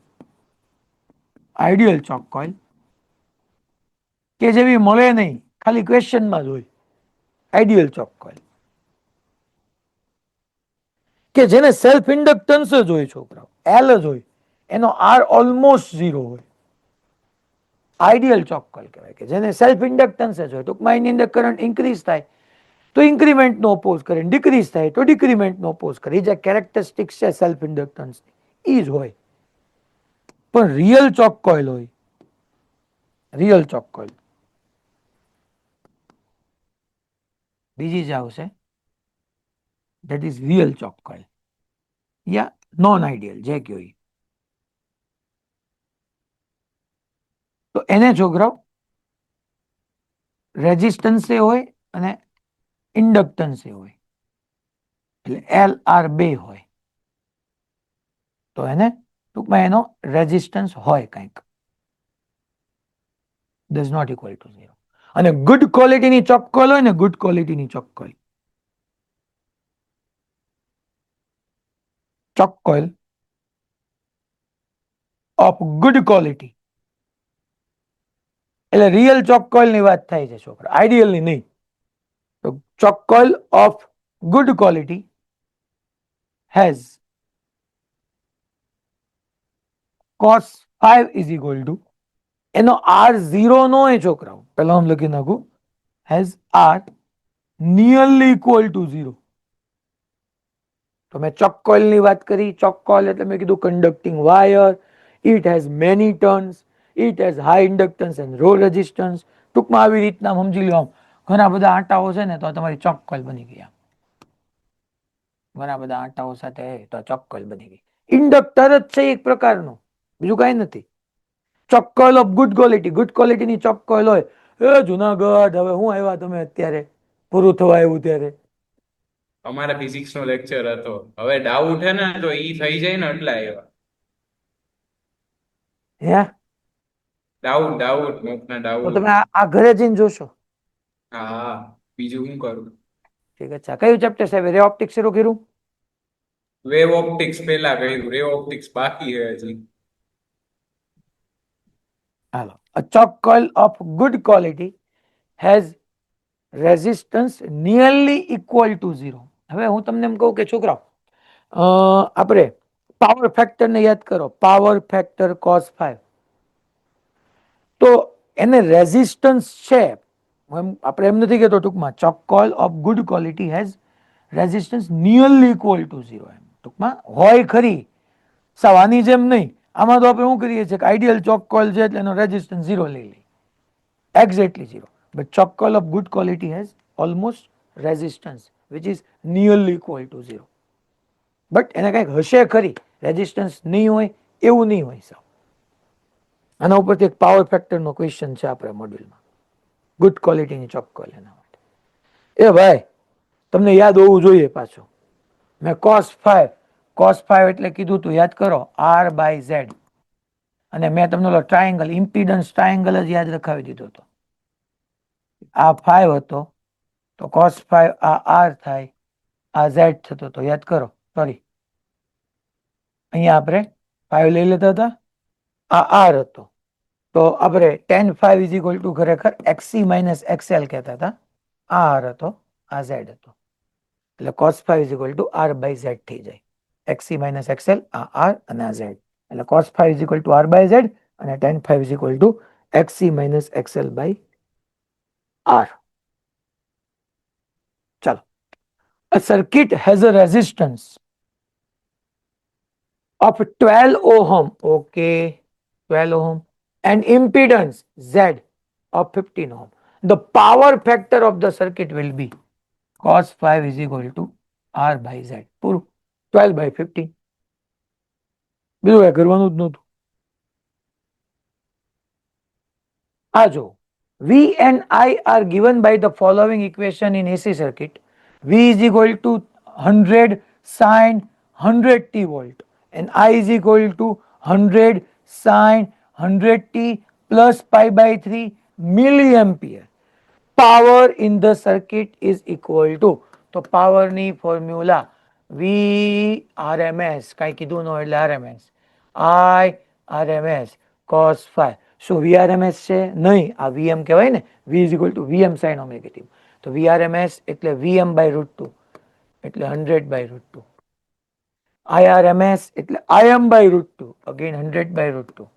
આઈડિયલ ચોક કોઇલ કે જેવી મળે નહીં, ખાલી ક્વેશ્ચનમાં જ હોય. આઈડિયલ ચોક કોઇલ કે જેને સેલ્ફ ઇન્ડક્ટન્સ જ હોય છોકરાઓ, એલ જ હોય, એનો આર ઓલમોસ્ટ 0 હોય. આઈડિયલ ચોક કોઇલ કહેવાય કે જેને સેલ્ફ ઇન્ડક્ટન્સ જ હોય. ટૂંકમાં એની અંદર કરંટ ઇન્ક્રીઝ થાય તો ઇન્ક્રીમેન્ટનો ઓપોઝ કરે, ડિક્રીઝ થાય તો ડિક્રીમેન્ટનો ઓપોઝ કરે. એ જે કેરેક્ટરિસ્ટિક્સ છે સેલ્ફ ઇન્ડક્ટન્સ એ જ હોય. પણ રિયલ ચોક કોઇલ હોય, રિયલ ચોક કોઇલ બીજી જ આવશે, that is real choke coil या नॉन आइडियल जे क्यों ही. तो એને છોકરાઓ રેઝિસ્ટન્સ એ હોય અને ઇન્ડક્ટન્સ એ હોય, એટલે એલ આર બે હોય, તો એને ટૂંકમાં એનો રેઝિસ્ટન્સ હોય કંઈક, does not equal to 0. અને ગુડ ક્વોલિટીની ચોક કોઇલ હોય ને, ગુડ ક્વોલિટીની choke coil, choke coil of good quality, એટલે રિયલ ચોક કોઇલ ની વાત થાય છે છોકરા, આઈડિયલ ની નહીં. તો choke coil of good quality has cos 5 is equal to, એનો આર 0 નો હોય છોકરાઓ, પેલા હું લખી નાખું, has R nearly equal to 0. તો મેં ચોક કોઇલ ની વાત કરી. ચોક કોઇલ એટલે મેં કીધું conducting wire, it has many turns, it has high inductance and low resistance. ટૂંકમાં આવી રીતના સમજી લો, આમ ઘણા બધા આટાઓ છે ને તો તમારી ચોક કોઇલ બની ગયા, ઘણા બધા આટાઓ સાથે તો ચોક કોઇલ બની ગઈ. ઇન્ડક્ટર જ છે એક પ્રકારનું, બીજું કઈ નથી. Choke coil of good quality, good ક્વોલિટીની ચોક કોઇલ હોય. એ જુનાગઢ હવે હું આવ્યા તમે અત્યારે પૂરું થવા આવ્યું ત્યારે? અમારે ફિઝિક્સ નો લેક્ચર હતો, હવે ડાઉટ હે ને તો ઈ થઈ જાય ને એટલે આવ્યા. હે ડાઉટ ડાઉટ મોકના તો ડાઉટ. તમે આ ઘરે જઈને જોશો. હા, બીજું શું કરું? ઠીક છે. કયું ચેપ્ટર સાહેબ? રે ઓપ્ટિક્સ શરૂ કર્યું? વેવ ઓપ્ટિક્સ પેલા કર્યું, રે ઓપ્ટિક્સ બાકી છે હજી. હાલો. A chalk coil of good quality has resistance nearly equal to 0. હવે હું તમને એમ કહું કે છોકરાઓ આપણે પાવર ફેક્ટર ને યાદ કરો, પાવર ફેક્ટર cos 5, તો એને રેઝિસ્ટન્સ છે. આપણે એમ નથી કહેતો ટૂંકમાં choke coil of good quality has resistance nearly equal to 0. એમ ટૂંકમાં હોય ખરી, સાવ આની જેમ નહીં. આમાં તો આપણે શું કરીએ છીએ કે આઈડિયલ ચોક કોઇલ છે એટલે એનો રેઝિસ્ટન્સ 0 લઈ લઈએ, exactly 0. But choke coil of good quality has almost resistance which is nearly equal to 0. બટ એને કંઈક હશે ખરી, રેઝિસ્ટન્સ નહીં હોય એવું નહીં હોય સાવ. આના ઉપરથી એક પાવર ફેક્ટરનો ક્વેશ્ચન છે આપણા મોડ્યુલમાં, ગુડ ક્વોલિટીની ચોક કોઇલ એના માટે. એ ભાઈ તમને યાદ હોવું જોઈએ પાછું, મેં cos 5 એટલે કીધું તું યાદ કરો, R by Z. અને મેં તમને ટ્રાયેંગલ, ઇમ્પિડન્સ ટ્રાયેંગલ જ યાદ રખાવી દીધો હતો. આ 5 હતો તો cos 5 આ R થાય, આ Z થતો તો યાદ કરો. સોરી, અહીંયા આપણે 5 લઈ લેતા હતા, આ R હતો તો આપણે tan 5 ઇઝ ઇક્વલ ટુ ખરેખર XC માઇનસ XL કહેતા હતા. આ R હતો, આ Z હતો, એટલે cos 5 is equal to R by Z થઈ જાય. XC માઇનસ XL, આ R અને આ Z, એટલે cos 5 is equal to R by Z અને tan 5 is equal two XC minus XL by R. ચાલો, a circuit has a resistance of 12 ohm. Okay, 12 ohm and impedance Z of 15 ohm. The power factor of the circuit will be cos 5 is equal to R by Z. પૂરું 12 by 15. બીજું કઈ કરવાનું જ નહોતું. આ જો V and I are given by the following equation in AC circuit. V is equal to 100 sine 100t volt and I is equal to 100 sine 100t plus pi by 3 milliampere. Power in the circuit is equal to, તો power ની formula V RMS કઈ કીધું નો એટલે RMS I RMS cos 5. શું VRMS છે? નહીં, આ VM કહેવાય ને. V is equal to VM sin omega t. તો VRMS એટલે VM by root 2 એટલે 100 by root 2. IRMS એટલે IM by root 2 again 100 by root 2.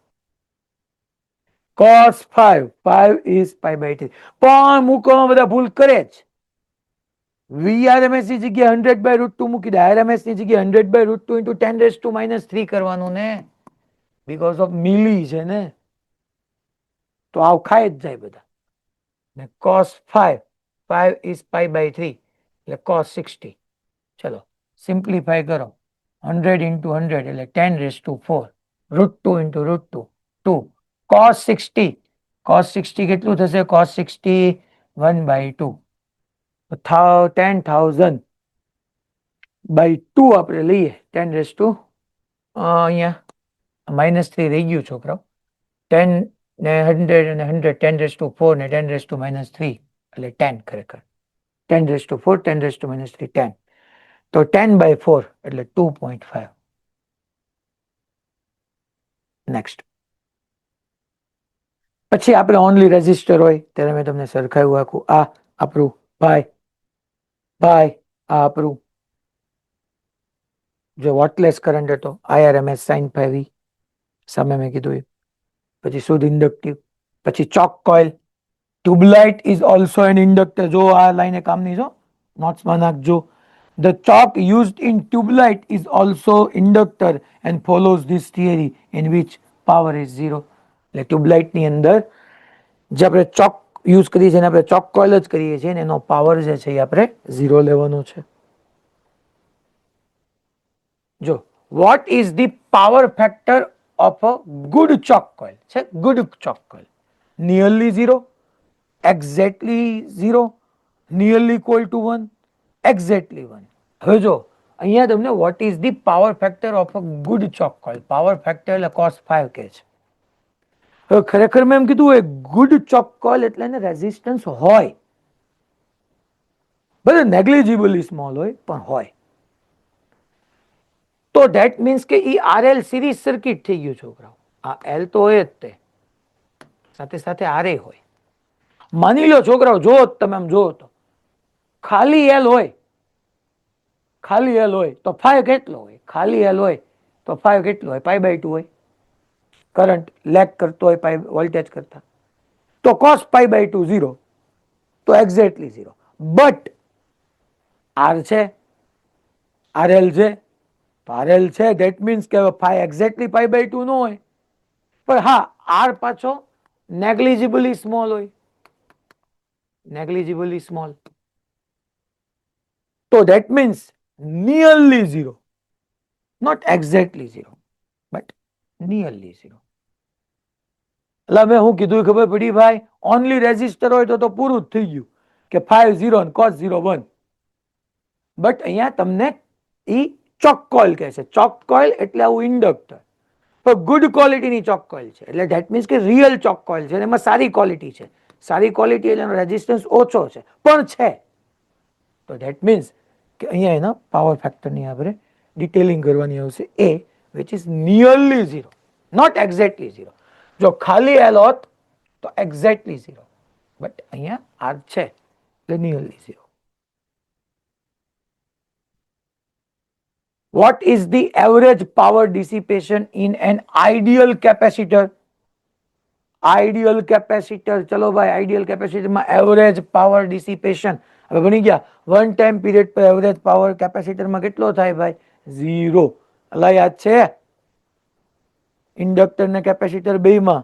cos 5 is pi by 3. પણ મૂકવામાં બધા ભૂલ કરે જ. VRMS ની જગ્યાએ 100 by root 2 મૂકી દે. IRMS ની જગ્યાએ 100 by root 2 into 10 raised to minus 3 કરવાનું ને, because of મિલી છે ને, તો આવ ખાઈ જ જાય બધા. ને cos 5 is pi by 3 એટલે cos 60. ચલો સિમ્પ્લિફાય કરો. 100 into 100 એટલે 10 raised to 4 root 2 into root 2 cos 60. cos 60 કેટલું થશે? cos 60 1 by 2 10,000 by 2 આપણે લઈએ. 10 raised to અહીંયા -3 રહી ગયું છોકરાઓ. 10 ને 100 અને 100 10 raised to 4 ને 10 raised to -3 એટલે 10 ખરેખર 10 raised to 4 10 raised to -3 10. તો 10 by 4 એટલે 2.5. નેક્સ્ટ પછી આપણે ઓનલી રેઝિસ્ટર હોય ત્યારે મેં તમને સરખાવ્યું આખું. આ આપણું ભાઈ આ આપણું જો વોટલેસ કરંટ હતો IRMS sin 5 સામે મેં કીધું. પછી શુદ્ધ ઇન્ડક્ટિવ. પછી choke coil. Tubelight is also an inductor. જો આ લાઈને કામની છો, નોટ્સમાં નાખજો. The chalk used in tubelight is also inductor and follows this theory in which power is zero. એટલે ટ્યુબલાઇટ ની અંદર જે આપણે ચોક યુઝ કરીએ છીએ આપણે ચોક કોઇલ જ કરીએ છીએ, એનો પાવર જે છે એ આપણે ઝીરો લેવાનો છે. જો what is the power factor of a good chalk coil? છે good chalk coil. Nearly zero, exactly zero, nearly equal to 1, exactly 1. હવે જો અહીંયા તમને what is the power factor of a good chalk coil? Power factor એટલે cos 5 કે છે. હવે ખરેખર મેં એમ કીધું હોય ગુડ ચોક કોઇલ એટલે એને રેઝિસ્ટન્સ હોય, ભલે નેગ્લિજિબલી સ્મોલ હોય પણ હોય. તો ધેટ મીન્સ કે ઈ RL સિરીઝ સર્કિટ થઈ ગયું છોકરાઓ. આ L તો હોય જ તે, સાથે સાથે RA હોય. માની લો છોકરાઓ, જો તમે આમ જો તો ખાલી L હોય તો 5 કેટલો હોય? ખાલી L હોય તો 5 કેટલો હોય? પાઈ બાય 2 હોય. કરંટ લેગ કરતો હોય પાઈ વોલ્ટેજ કરતા, તો cos પાઈ બાય 2 0, તો એક્ઝેક્ટલી 0. બટ R છે, RL છે, તો RL છે ધેટ મીન્સ કે 5 એક્ઝેક્ટલી પાઈ બાય 2 નો હોય, પણ હા R પાછો નેગ્લિજિબલી સ્મોલ હોય, નેગ્લિજિબલી સ્મોલ. તો that means nearly 0, not exactly 0 but nearly 0. એટલે મેં શું કીધું ખબર પડી ભાઈ? ઓનલી રેઝિસ્ટર હોય તો પૂરું જ થઈ ગયું કે 5 0 અને cos 0 1. બટ અહીંયા તમને ઈ ચોક કોઇલ કહે છે. ચોક કોઇલ એટલે આવું ઇન્ડક્ટર, પણ ગુડ ક્વોલિટીની ચોક કોઇલ છે. એટલે ધેટ મીન્સ કે રિયલ ચોક કોઇલ છે, એમાં સારી ક્વોલિટી છે. સારી ક્વોલિટી એટલે એનો રેઝિસ્ટન્સ ઓછો છે પણ છે. તો ધેટ મીન્સ કે અહીંયા એના પાવર ફેક્ટરની આપણે ડિટેલિંગ કરવાની આવશે, એ which is nearly 0, not exactly 0. જો ખાલી L હોત તો એક્ઝેક્ટલી 0, બટ અહીંયા R છે એટલે nearly 0. What is the average power dissipation in an ideal capacitor? Ideal capacitor, ચલો ભાઈ આઈડિયલ કેપેસિટરમાં એવરેજ પાવર ડિસિપેશન હવે બની ગયા. વન ટાઈમ પીરિયડ પર એવરેજ પાવર કેપેસિટરમાં કેટલો થાય ભાઈ? 0. અલા યાદ છે? ઇન્ડક્ટર ને કેપેસિટર બેયમાં.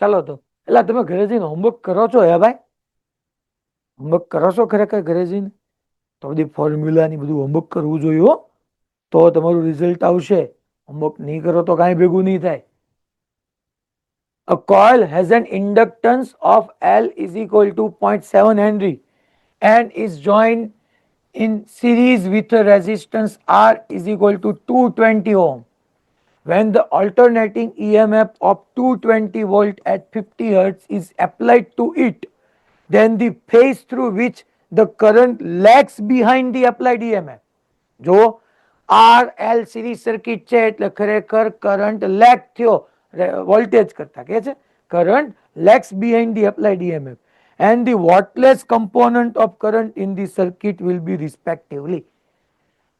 ચાલો તો એટલે તમે ઘરે જઈને હોમવર્ક કરો છો હે ભાઈ? હોમવર્ક કરો છો ખરેખર ઘરે જઈને? તો બધી ફોર્મ્યુલા ની બધું હોમવર્ક કરવું જોઈએ હો, તો તમારું રિઝલ્ટ આવશે. હોમવર્ક નહીં કરો તો કાંઈ ભેગું નહીં થાય. A coil has an inductance of L is equal to 0.7 Henry and is joined in series with a resistance R is equal to 220 ohm. When the alternating EMF of 220 volt at 50 hertz is applied to it, then the phase through which the current lags behind the applied EMF. જો RL series circuit છે એટલે ખરેખર current lag થયો voltage કરતા, કે છે current lags behind the applied EMF and the wattless component of current in the circuit will be respectively.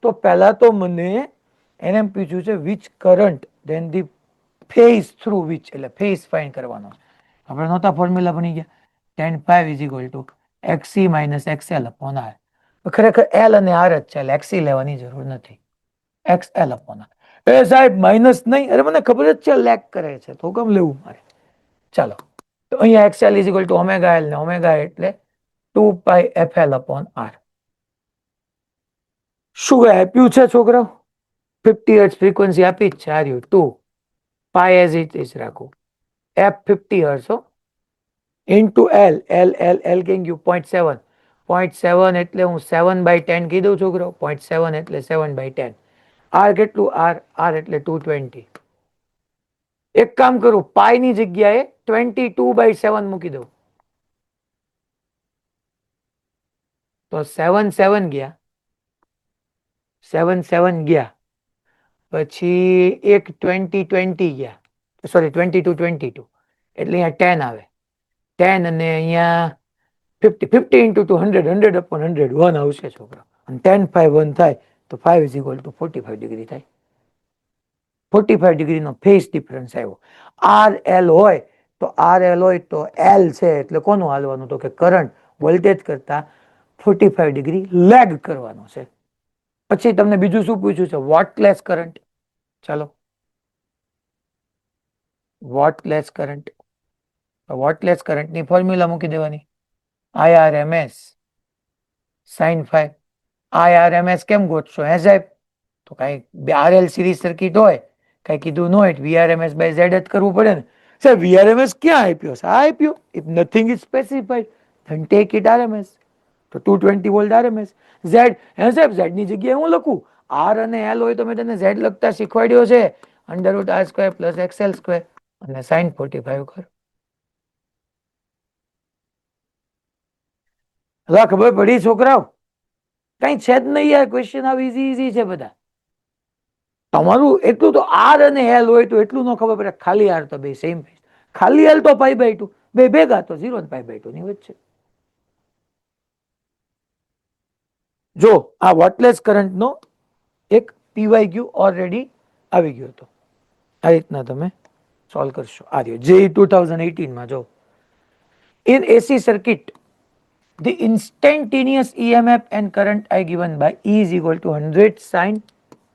તો પહેલા તો મને એને એમ પૂછ્યું છે which current then the phase through which, એટલે phase find કરવાનો છે. આપણે નહોતા ફોર્મ્યુલા બની ગયા tan phi is equal to xc minus xl upon r. ખરેખર L અને R જ છે, XC લેવાની જરૂર નથી. XL upon R. એ સાહેબ માઇનસ નહીં, અરે મને ખબર જ છે લેગ કરે છે તો કેમ લેવું મારે. ચાલો તો અહીંયા XL is equal to omega L ને omega એટલે 2 pi FL upon R. શું આપ્યું છે છોકરાઓ? 50 હર્ટ્ઝ ફ્રીક્વન્સી આપી જ છે, આર્યું 2 pi as it is રાખું, f 50 હર્ટ્ઝ હો, into L કેમ ગયું 0.7, 0.7 એટલે હું 7/10 કીધું છોકરો, 0.7 એટલે 7/10. R કેટલું? R એટલે 220. એક કામ કરું, પાઈ ની જગ્યાએ 22/7 મૂકી દઉં તો 7 ગયા, 7 ગયા, પછી એક 20 ગયા, સોરી 22 એટલે અહીંયા 10 આવે, 10 અને અહીંયા 50 into 2 100 upon 100 1 આવશે છોકરા, અને 10 phi 1 થાય તો 5 is equal to 45 ડિગ્રી થાય. 45 ડિગ્રીનો ફેઝ ડિફરન્સ આવ્યો. RL હોય તો L છે એટલે કોનું હાલવાનું? તો કે કરંટ વોલ્ટેજ કરતા 45 ડિગ્રી લેગ કરવાનો છે. પછી તમને બીજું શું પૂછ્યું છે? વોટલેસ કરંટ. ચાલો વોટલેસ કરંટ, વોટલેસ કરંટની ફોર્મ્યુલા મૂકી દેવાની, IRMS sin phi. IRMS કેમ ગોતશો હે સાહેબ? તો કઈ RL સિરીઝ સર્કિટ હોય, કઈ કીધું ન હોય, VRMS by Z જ કરવું પડે ને સાહેબ. VRMS ક્યાં આપ્યો? આ આપ્યો. if nothing is specified then take it RMS. તો 220 વોલ્ટ RMS. Z હે સાહેબ, Z ની જગ્યાએ હું લખું? R અને L હોય તો મેં તને Z લખતા શીખવાડ્યો છે, √R² plus XL² અને sin 45 કર. હવે ખબર પડી છોકરાઓ? કઈ છે જ નહીં યાર, ક્વેશ્ચન આવ ઈઝી છે બધા. તમારું એટલું તો R અને L હોય તો એટલું ન ખબર પડે, ખાલી R તો બે સેમ, ખાલી L તો π/2, બે ભેગા તો 0 અને π/2 ની વચ્ચે. જો આ વોટલેસ કરંટ નો એક PYQ ઓલરેડી આવી ગયો હતો, આ રીતના તમે સોલ્વ કરશો. આ રહ્યો JEE 2018 માં. જો in AC circuit the instantaneous EMF and current I given by E is equal to 100 sin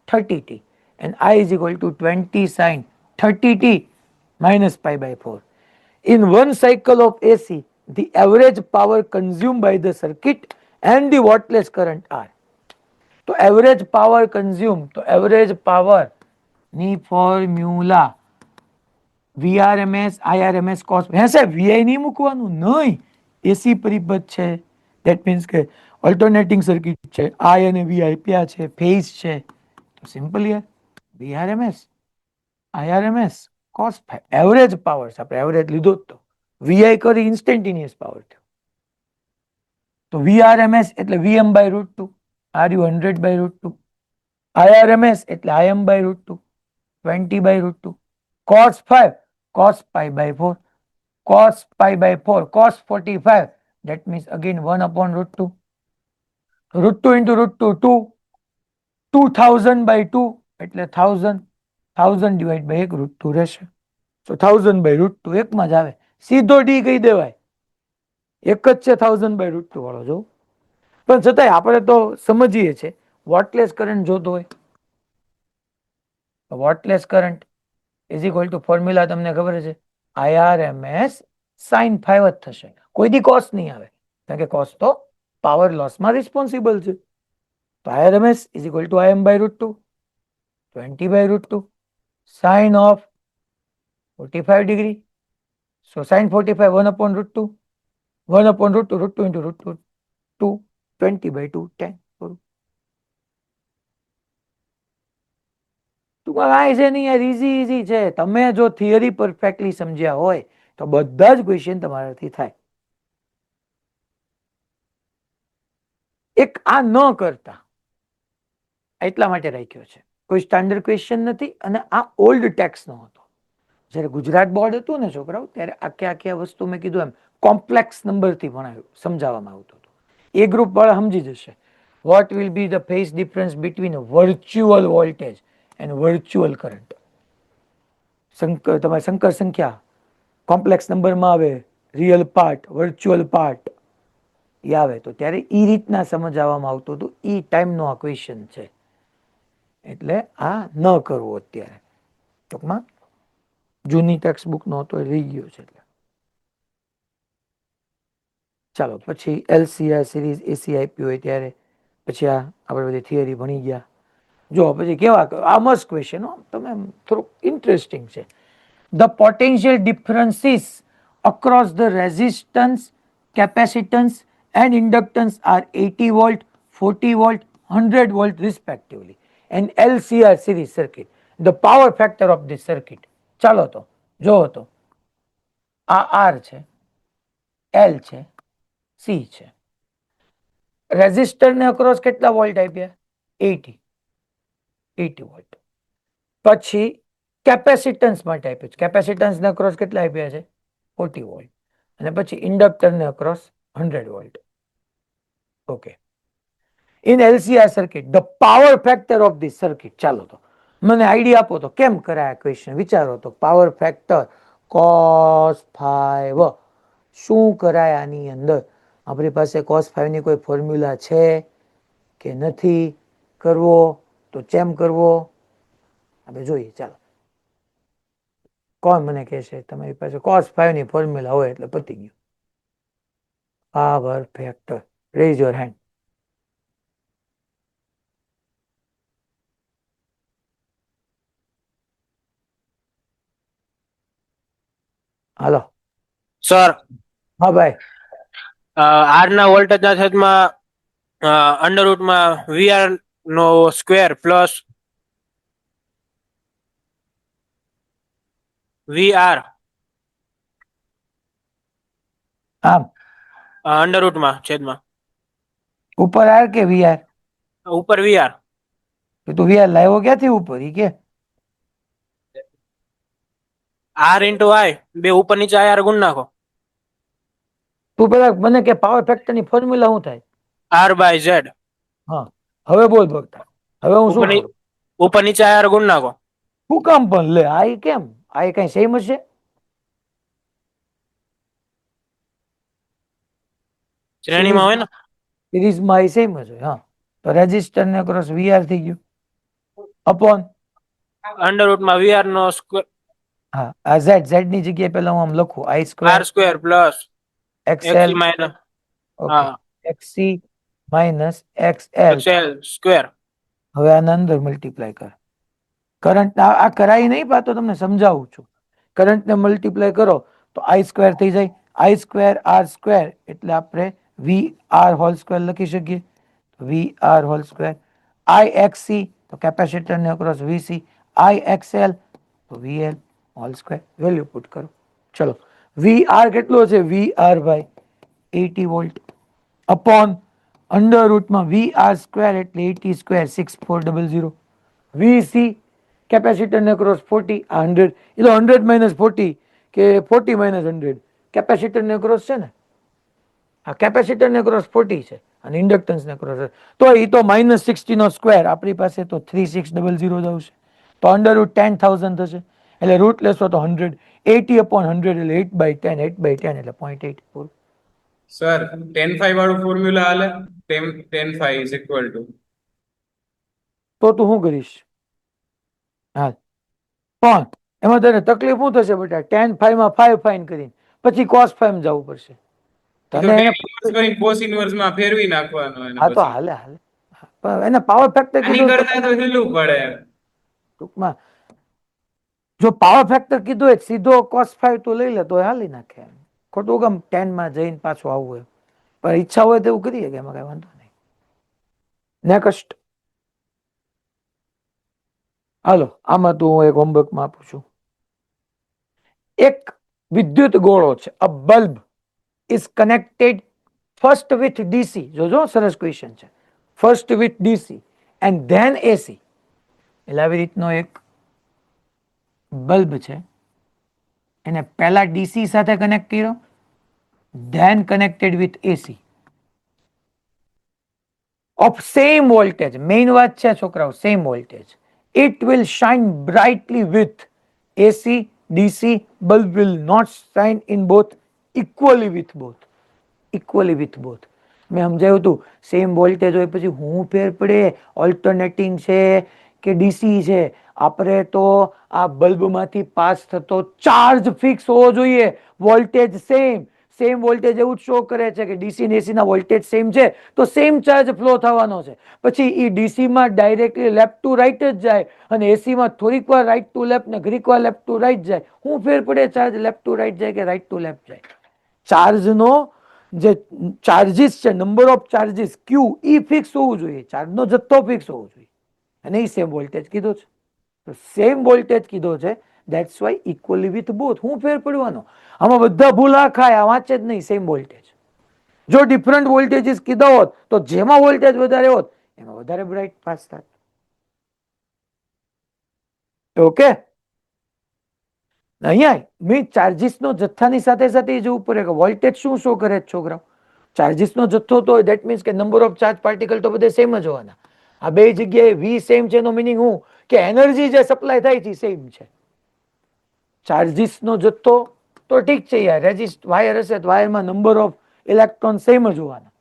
30t and I is equal to 20 sin 30t minus π/4. In one cycle of AC, the average power consumed by the circuit and the wattless current are. તો average power consume, તો average power ની formula VRMS IRMS cos. હે સાહેબ VI નહીં મૂકવાનું? નહીં, એસી પરિબળ છે, ધેટ મીન્સ કે ઓલ્ટરનેટિંગ સર્કિટ છે, I અને V આપ્યા છે, ફેઝ છે, તો સિમ્પલ યાર VRMS IRMS cos phi. Average power આપણે એવરેજ લીધો જ તો, VI કરી ઇન્સ્ટન્ટેનિયસ પાવર થયો, તો VRMS એટલે VM/√2, RU 100/√2, IRMS એટલે IM/√2, 20/√2, cos phi cos π/4, cos π/4 cos 45, that means again 1/√2, √2 into √2 2, 2000/2 એટલે 1000 ડિવાઈડ બાય 1 √2 રહેશે. તો 1000/√2 એકમાં જ આવે, સીધો ડી કહી દેવાય, એક જ છે 1000/√2 વાળો. જો પણ છતાંય આપણે તો સમજીએ છીએ વોટલેસ કરંટ જોતો હોય, wattless current is equal to formula તમને ખબર છે, IRMS sin ફાઈવ જ થશે, કોઈ દી કોસ નહીં આવે, કારણ કે કોસ તો પાવર લોસમાં રિસ્પોન્સિબલ છે. તો IRMS is equal to IM by root 2, 20 by root 2, sine of 45 degree. So sin 45 1 upon root 2, 1 upon root 2, root 2 into root 2, 2, 20 by 2, 10. ટૂંકમાં કાંઈ છે નહીં યાર, ઈઝી છે. તમે જો થિયરી પરફેક્ટલી સમજ્યા હોય તો બધા જ ક્વેશ્ચન તમારાથી થાય. એક આ ન કરતા એટલા માટે રાખ્યો છે, કોઈ સ્ટાન્ડર્ડ ક્વેશ્ચન નથી અને આ ઓલ્ડ ટેક્સ નો હતો. જ્યારે ગુજરાત બોર્ડ હતું ને છોકરાઓ, ત્યારે આખી આ વસ્તુ મેં કીધું એમ કોમ્પ્લેક્સ નંબરથી ભણાવ્યું, સમજાવવામાં આવતું હતું. એ ગ્રુપ વાળા સમજી જશે. What will be the phase difference between virtual voltage and virtual current. તમારે સંકર સંખ્યા કોમ્પ્લેક્સ નંબરમાં આવે, રિયલ પાર્ટ, વર્ચ્યુઅલ પાર્ટ એ આવે, તો ત્યારે એ રીતના સમજાવવામાં આવતું હતું. એ ટાઈમનો આ ક્વેશ્ચન છે, એટલે આ ન કરવું અત્યારે. ટૂંકમાં જૂની ટેક્સ્ટ બુક નો હતો, રહી ગયો છે. એટલે ચાલો પછી LCR સિરીઝ એસી આપ્યું હોય ત્યારે પછી આ આપણે બધી થિયરી ભણી ગયા. જો પછી કેવા આ મસ્ત ક્વેશ્ચન, તમે થોડુંક ઇન્ટરેસ્ટિંગ છે. The potential differences across the resistance, capacitance and inductance are 80 volt, 40 volt, 100 volt respectively and LCR series circuit. The power factor of this circuit. ચાલો તો જોવો તો આ R છે, L છે, C છે. રેઝિસ્ટર ને અક્રોસ કેટલા વોલ્ટ આપ્યા? 80 વોલ્ટ. પછી કેપેસિટન્સ માટે આપ્યું છે, કેપેસિટન્સ ને અક્રોસ કેટલા આપ્યા છે? 40 વોલ્ટ. અને પછી ઇન્ડક્ટર ને across 100 volt. Okay. In LCR circuit the power factor of this circuit. ચાલો તો મને આઈડિયા આપો તો કેમ કરાય ક્વેશ્ચન, વિચારો તો. પાવર ફેક્ટર cos 5 શું કરાય આની અંદર? આપણી પાસે cos 5 ની કોઈ ફોર્મ્યુલા છે કે નથી? કરવો તો કેમ કરવો આપણે જોઈએ. ચાલો, કોણ મને કહેશે તમારી પાસે cos 5 ની ફોર્મ્યુલા હોય એટલે પતી ગયું. Power factor, rays your hand. Hello sir, હા ભાઈ. આર ના વોલ્ટેજ ના છેદમાં અંડરરૂટમાં વીઆર નો સ્ક્વેર પ્લસ વીઆર આમ અંડરરૂટમાં છેદમાં ઉપર આર કે વીઆર? ઉપર વીઆર. તું વીઆર લાવ્યો ક્યાંથી ઉપર? ઈ કે આર ઇન્ટુ આઈ, બે ઉપર નીચે આર ગુણ નાખો. તું પેલા મને કે પાવર ફેક્ટર ની ફોર્મ્યુલા શું થાય? R by Z. હા, હવે બોલ ભક્તા, હવે હું શું કરું? ઉપર નીચે આર ગુણ નાખો. શું કામ પણ લે? આ કેમ? આ કઈ સેમ હશે? શ્રેણીમાં હોય ને. સિરીઝમાં એ સેમ જ હોય. હા, તો રેઝિસ્ટર ને ક્રોસ વીઆર થઈ ગયું અપોન અંડરરૂટમાં વીઆર નો સ્ક્વેર. હા, આ ઝેડ ની જગ્યાએ પેલા હું આમ લખું I R square square plus XL. XC minus okay, XC minus XL XL square. હવે આના અંદર મલ્ટીપ્લાય કર. કરંટ આ કરાય નહીં, પાતો તમને સમજાવું છું. કરંટ ને મલ્ટીપ્લાય કરો તો આઈ સ્ક્વેર થઈ જાય. આઈ સ્ક્વેર આર સ્ક્વેર એટલે આપણે વી આર હોલ સ્ક્વેર લખી શકીએ. V R whole square. I XC તો કેપેસિટર ને અક્રોસ વીસી. આઈ એક્સએલ તો VL whole square. Value put કરો. ચલો, વી આર કેટલો છે? V R by 80 volt upon under રૂટમાં વી આર સ્ક્વેર એટલે 80 સ્ક્વેર 6400. વીસી કેપેસિટર ને ક્રોસ 40, આ 100 એ તો 100 માઇનસ 40 કે 40 માઇનસ 100. કેપેસિટર ને ક્રોસ છે ને, આ કેપેસિટર ને ક્રોસ 40 છે અને ઇન્ડક્ટન્સ ને ક્રોસ, તો એ તો -60 નો સ્ક્વેર. આપણી પાસે તો 3600 જ આવશે, તો અંડર રૂટ 10,000 થશે. એટલે રૂટ લેશો તો 100, 80 upon 100 એટલે 8/10, 8/10 એટલે 0.84. સર 10 5 વાળું ફોર્મ્યુલા હાલે. 10 5 ઇઝ ઇક્વલ ટુ તો તું શું કરીશ? હા, પણ એમાં તને તકલીફ શું થશે બેટા? tan phi માં 5 ફાઇન કરીને પછી cos phi માં જવું પડશે. એ તો તને tan એને inverse કરીને cos inverse માં ફેરવી નાખવાનો એને હા તો પછી. હાલે હાલે, પણ એને પાવર ફેક્ટર આની કીધું તો કરતા તો હેલું પડે. ટૂંકમાં જો પાવર ફેક્ટર કીધું હોય સીધો cos phi તું લઈ લે તો એ હાલી નાખે. ખોટું કેમ 10 માં જઈને પાછું આવવું હોય, પણ ઈચ્છા હોય તો એવું કરીએ કે એમાં કઈ વાંધો નહીં. નેક્સ્ટ, હાલો આમાં તું હું એક હોમવર્કમાં આપું છું. એક વિદ્યુત ગોળો છે, a bulb is connected first with DC. જોજો સરસ ક્વેશ્ચન છે. First with DC and then AC. એટલે આવી રીતનો એક બલ્બ છે, એને પહેલા ડીસી સાથે કનેક્ટ કર્યો, then connected with AC of same voltage. મેઇન વાત છે છોકરાઓ, same voltage. It will shine brightly with AC, DC. Bulb will not shine in both, equally with both. Equally with both. મેં સમજાવ્યું હતું, સેમ વોલ્ટેજ હોય પછી હું ફેર પડે, ઓલ્ટરનેટિંગ છે કે ડીસી છે? આપણે તો આ બલ્બમાંથી પાસ થતો ચાર્જ ફિક્સ હોવો જોઈએ, વોલ્ટેજ સેમ. સેમ વોલ્ટેજ એવું જ શો કરે છે કે ડીસી ને એસી ના વોલ્ટેજ સેમ છે તો સેમ ચાર્જ ફ્લો થવાનો છે. પછી એ ડીસી માં ડાયરેક્ટલી લેફ્ટ ટુ રાઈટ જ જાય અને એસી માં થોડીક વાર રાઈટ ટુ લેફ્ટ ને ઘડીક વાર લેફ્ટ ટુ રાઈટ જાય. હું ફેર પડે ચાર્જ લેફ્ટ ટુ રાઈટ જાય કે રાઈટ ટુ લેફ્ટ જાય? ચાર્જનો જે ચાર્જીસ છે, number of charges Q, E fix હોવું જોઈએ, ચાર્જનો જથ્થો ફિક્સ હોવો જોઈએ, અને એ સેમ વોલ્ટેજ કીધો છે. તો સેમ વોલ્ટેજ કીધો છે, that's why equally with both. હું ફેર પડવાનો? આમાં બધા ભૂલા ખાય, આ વાંચે જ નહીં સેમ વોલ્ટેજ. જો ડિફરન્ટ વોલ્ટેજીસ કીધા હોત તો જેમાં વોલ્ટેજ વધારે હોત એમાં વધારે બ્રાઇટ પાસ થાત. ઓકે, અહીંયા મેં ચાર્જીસ નો જથ્થાની સાથે સાથે જોવું પડે કે વોલ્ટેજ શું શો કરે છે છોકરાઓ. ચાર્જીસ નો જથ્થો તો ધેટ મીન્સ કે નંબર ઓફ ચાર્જ પાર્ટિકલ તો બધે સેમ જ હોવાના. આ બે જગ્યાએ વી સેમ છે એનો મિનિંગ હું કે એનર્જી જે સપ્લાય થાય છે સેમ છે. ચાર્જીસ નો જથ્થો તો ઠીક છે યાર, રેઝિસ્ટ વાયર હશે તો વાયરમાં નંબર ઓફ ઇલેક્ટ્રોન સેમ જ હોવાના,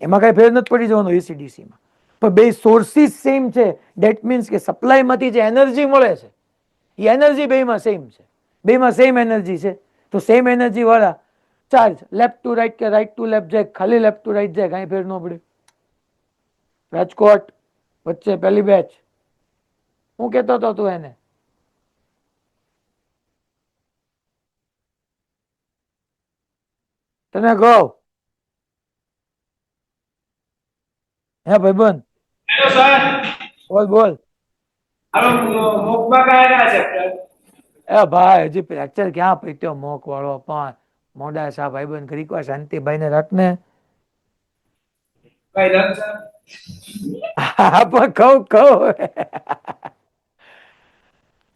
એમાં કઈ ફેર નથી પડી જવાનો એસીડીસી માં. પણ બે સોર્સિસ સેમ છે, ધેટ મીન્સ કે સપ્લાય માંથી જે એનર્જી મળે છે એ એનર્જી બેમાં સેમ છે, બેમાં સેમ એનર્જી છે. તો સેમ એનર્જી વાળા ચાર્જ લેફ્ટ ટુ રાઈટ કે રાઈટ ટુ લેફ્ટ જાય, ખાલી લેફ્ટ ટુ રાઈટ જાય, કઈ ફેર ન પડે. રાજકોટ વચ્ચે પહેલી બેચ, હું કેતો હતો તું એને? તને કહું હે ભાઈબંધ? હેલો સર, બોલ બોલ. મોકમાં કયા છે? એ ભાઈ હજી ફ્રેક્ચર ક્યાં પીટ્યો મોક વાળો? પણ મોડા સા ભાઈબંધ ઘડીક વાર શાંતિભાઈ ને રાખને. ભાઈ રન સર. હા પણ કહું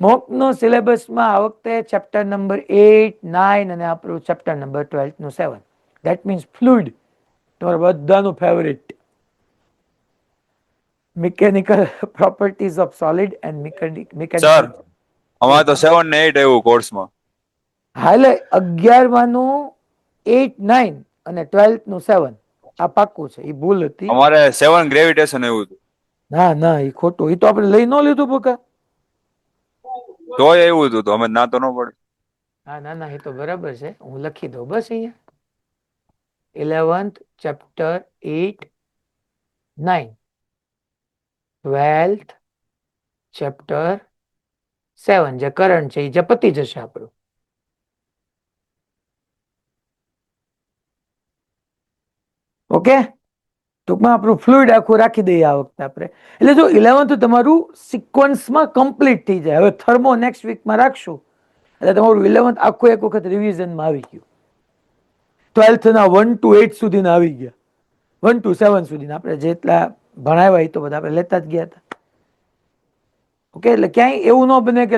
મોક નો સિલેબસમાં આ વખતે ચેપ્ટર નંબર 8, 9 અને આપણું ચેપ્ટર નંબર 12 નું 7. ધેટ મીન્સ ફ્લુઇડ, તમારા બધાનું favourite. Mechanical properties of solid and mechanical. Sir અમારે તો 7 ને 8 આવ્યું કોર્સમાં. હાલે 11 માંનું 8, 9 અને 12 નું 7 આ પાક્કું છે. એ ભૂલ હતી. અમારે 7 ગ્રેવિટેશન આવ્યું હતું. ના ના એ ખોટું, એ તો આપણે લઈ ન લીધું બકા. તોય આવ્યું હતું તો અમે ના તો ન પડે. હા ના ના એ તો બરાબર છે, હું લખી દઉં બસ. અહીંયા 11th ચેપ્ટર 8, 9, 12th ચેપ્ટર 7 જે કરંટ છે એ જે પતી જશે આપણું. ઓકે, ટૂંકમાં આપણું ફ્લુઇડ આખું રાખી દઈએ આ વખતે આપણે. એટલે જો 11th તમારું સિક્વન્સમાં કમ્પ્લીટ થઈ જાય. હવે થર્મો નેક્સ્ટ વીકમાં રાખશું એટલે તમારું 11th આખું એક વખત રિવિઝનમાં આવી ગયું. 12th ના 1 to 8 સુધીના આવી ગયા, 1 to 7 સુધીના આપણે જેટલા ભણાવ્યા એ તો બધા આપણે લેતા જ ગયા હતા. ઓકે, એટલે ક્યાંય એવું ન બને કે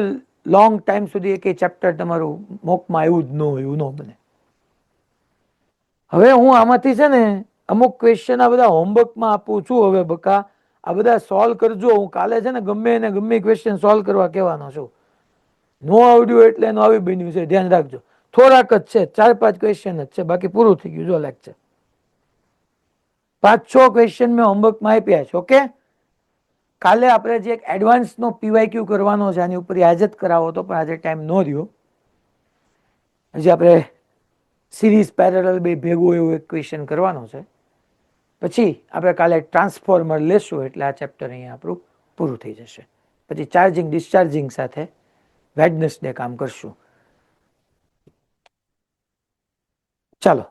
લોંગ ટાઈમ સુધી એક ચેપ્ટર તમારું મોકમાં આવ્યું જ ન હોય, એવું ન બને. હવે હું આમાંથી છે ને અમુક ક્વેશ્ચન આ બધા હોમવર્કમાં આપું છું. હવે બકા આ બધા સોલ્વ કરજો. હું કાલે છે ને ગમે એને ગમે ક્વેશ્ચન સોલ્વ કરવા કહેવાનો છું. નો આવડ્યું એટલે એનું આવી બન્યું છે, ધ્યાન રાખજો. થોડાક જ છે, 4-5 ક્વેશ્ચન જ છે, બાકી પૂરું થઈ ગયું. જો લેક્ચર 5-6 ક્વેશ્ચન મેં હોમવર્કમાં આપ્યા છે. ઓકે, કાલે આપણે જે એક એડવાન્સનો પીવાયક્યુ કરવાનો છે આની ઉપર આજે જ કરાવો હતો પણ આજે ટાઈમ ન રહ્યો. હજી આપણે સિરીઝ પેરેલલ બે ભેગું એવું એક ક્વેશ્ચન કરવાનો છે. પછી આપણે કાલે ટ્રાન્સફોર્મર લેશું એટલે આ ચેપ્ટર અહીંયા આપણું પૂરું થઈ જશે. પછી ચાર્જિંગ ડિસ્ચાર્જિંગ સાથે વેડનેસડે કામ કરશું. ચાલો.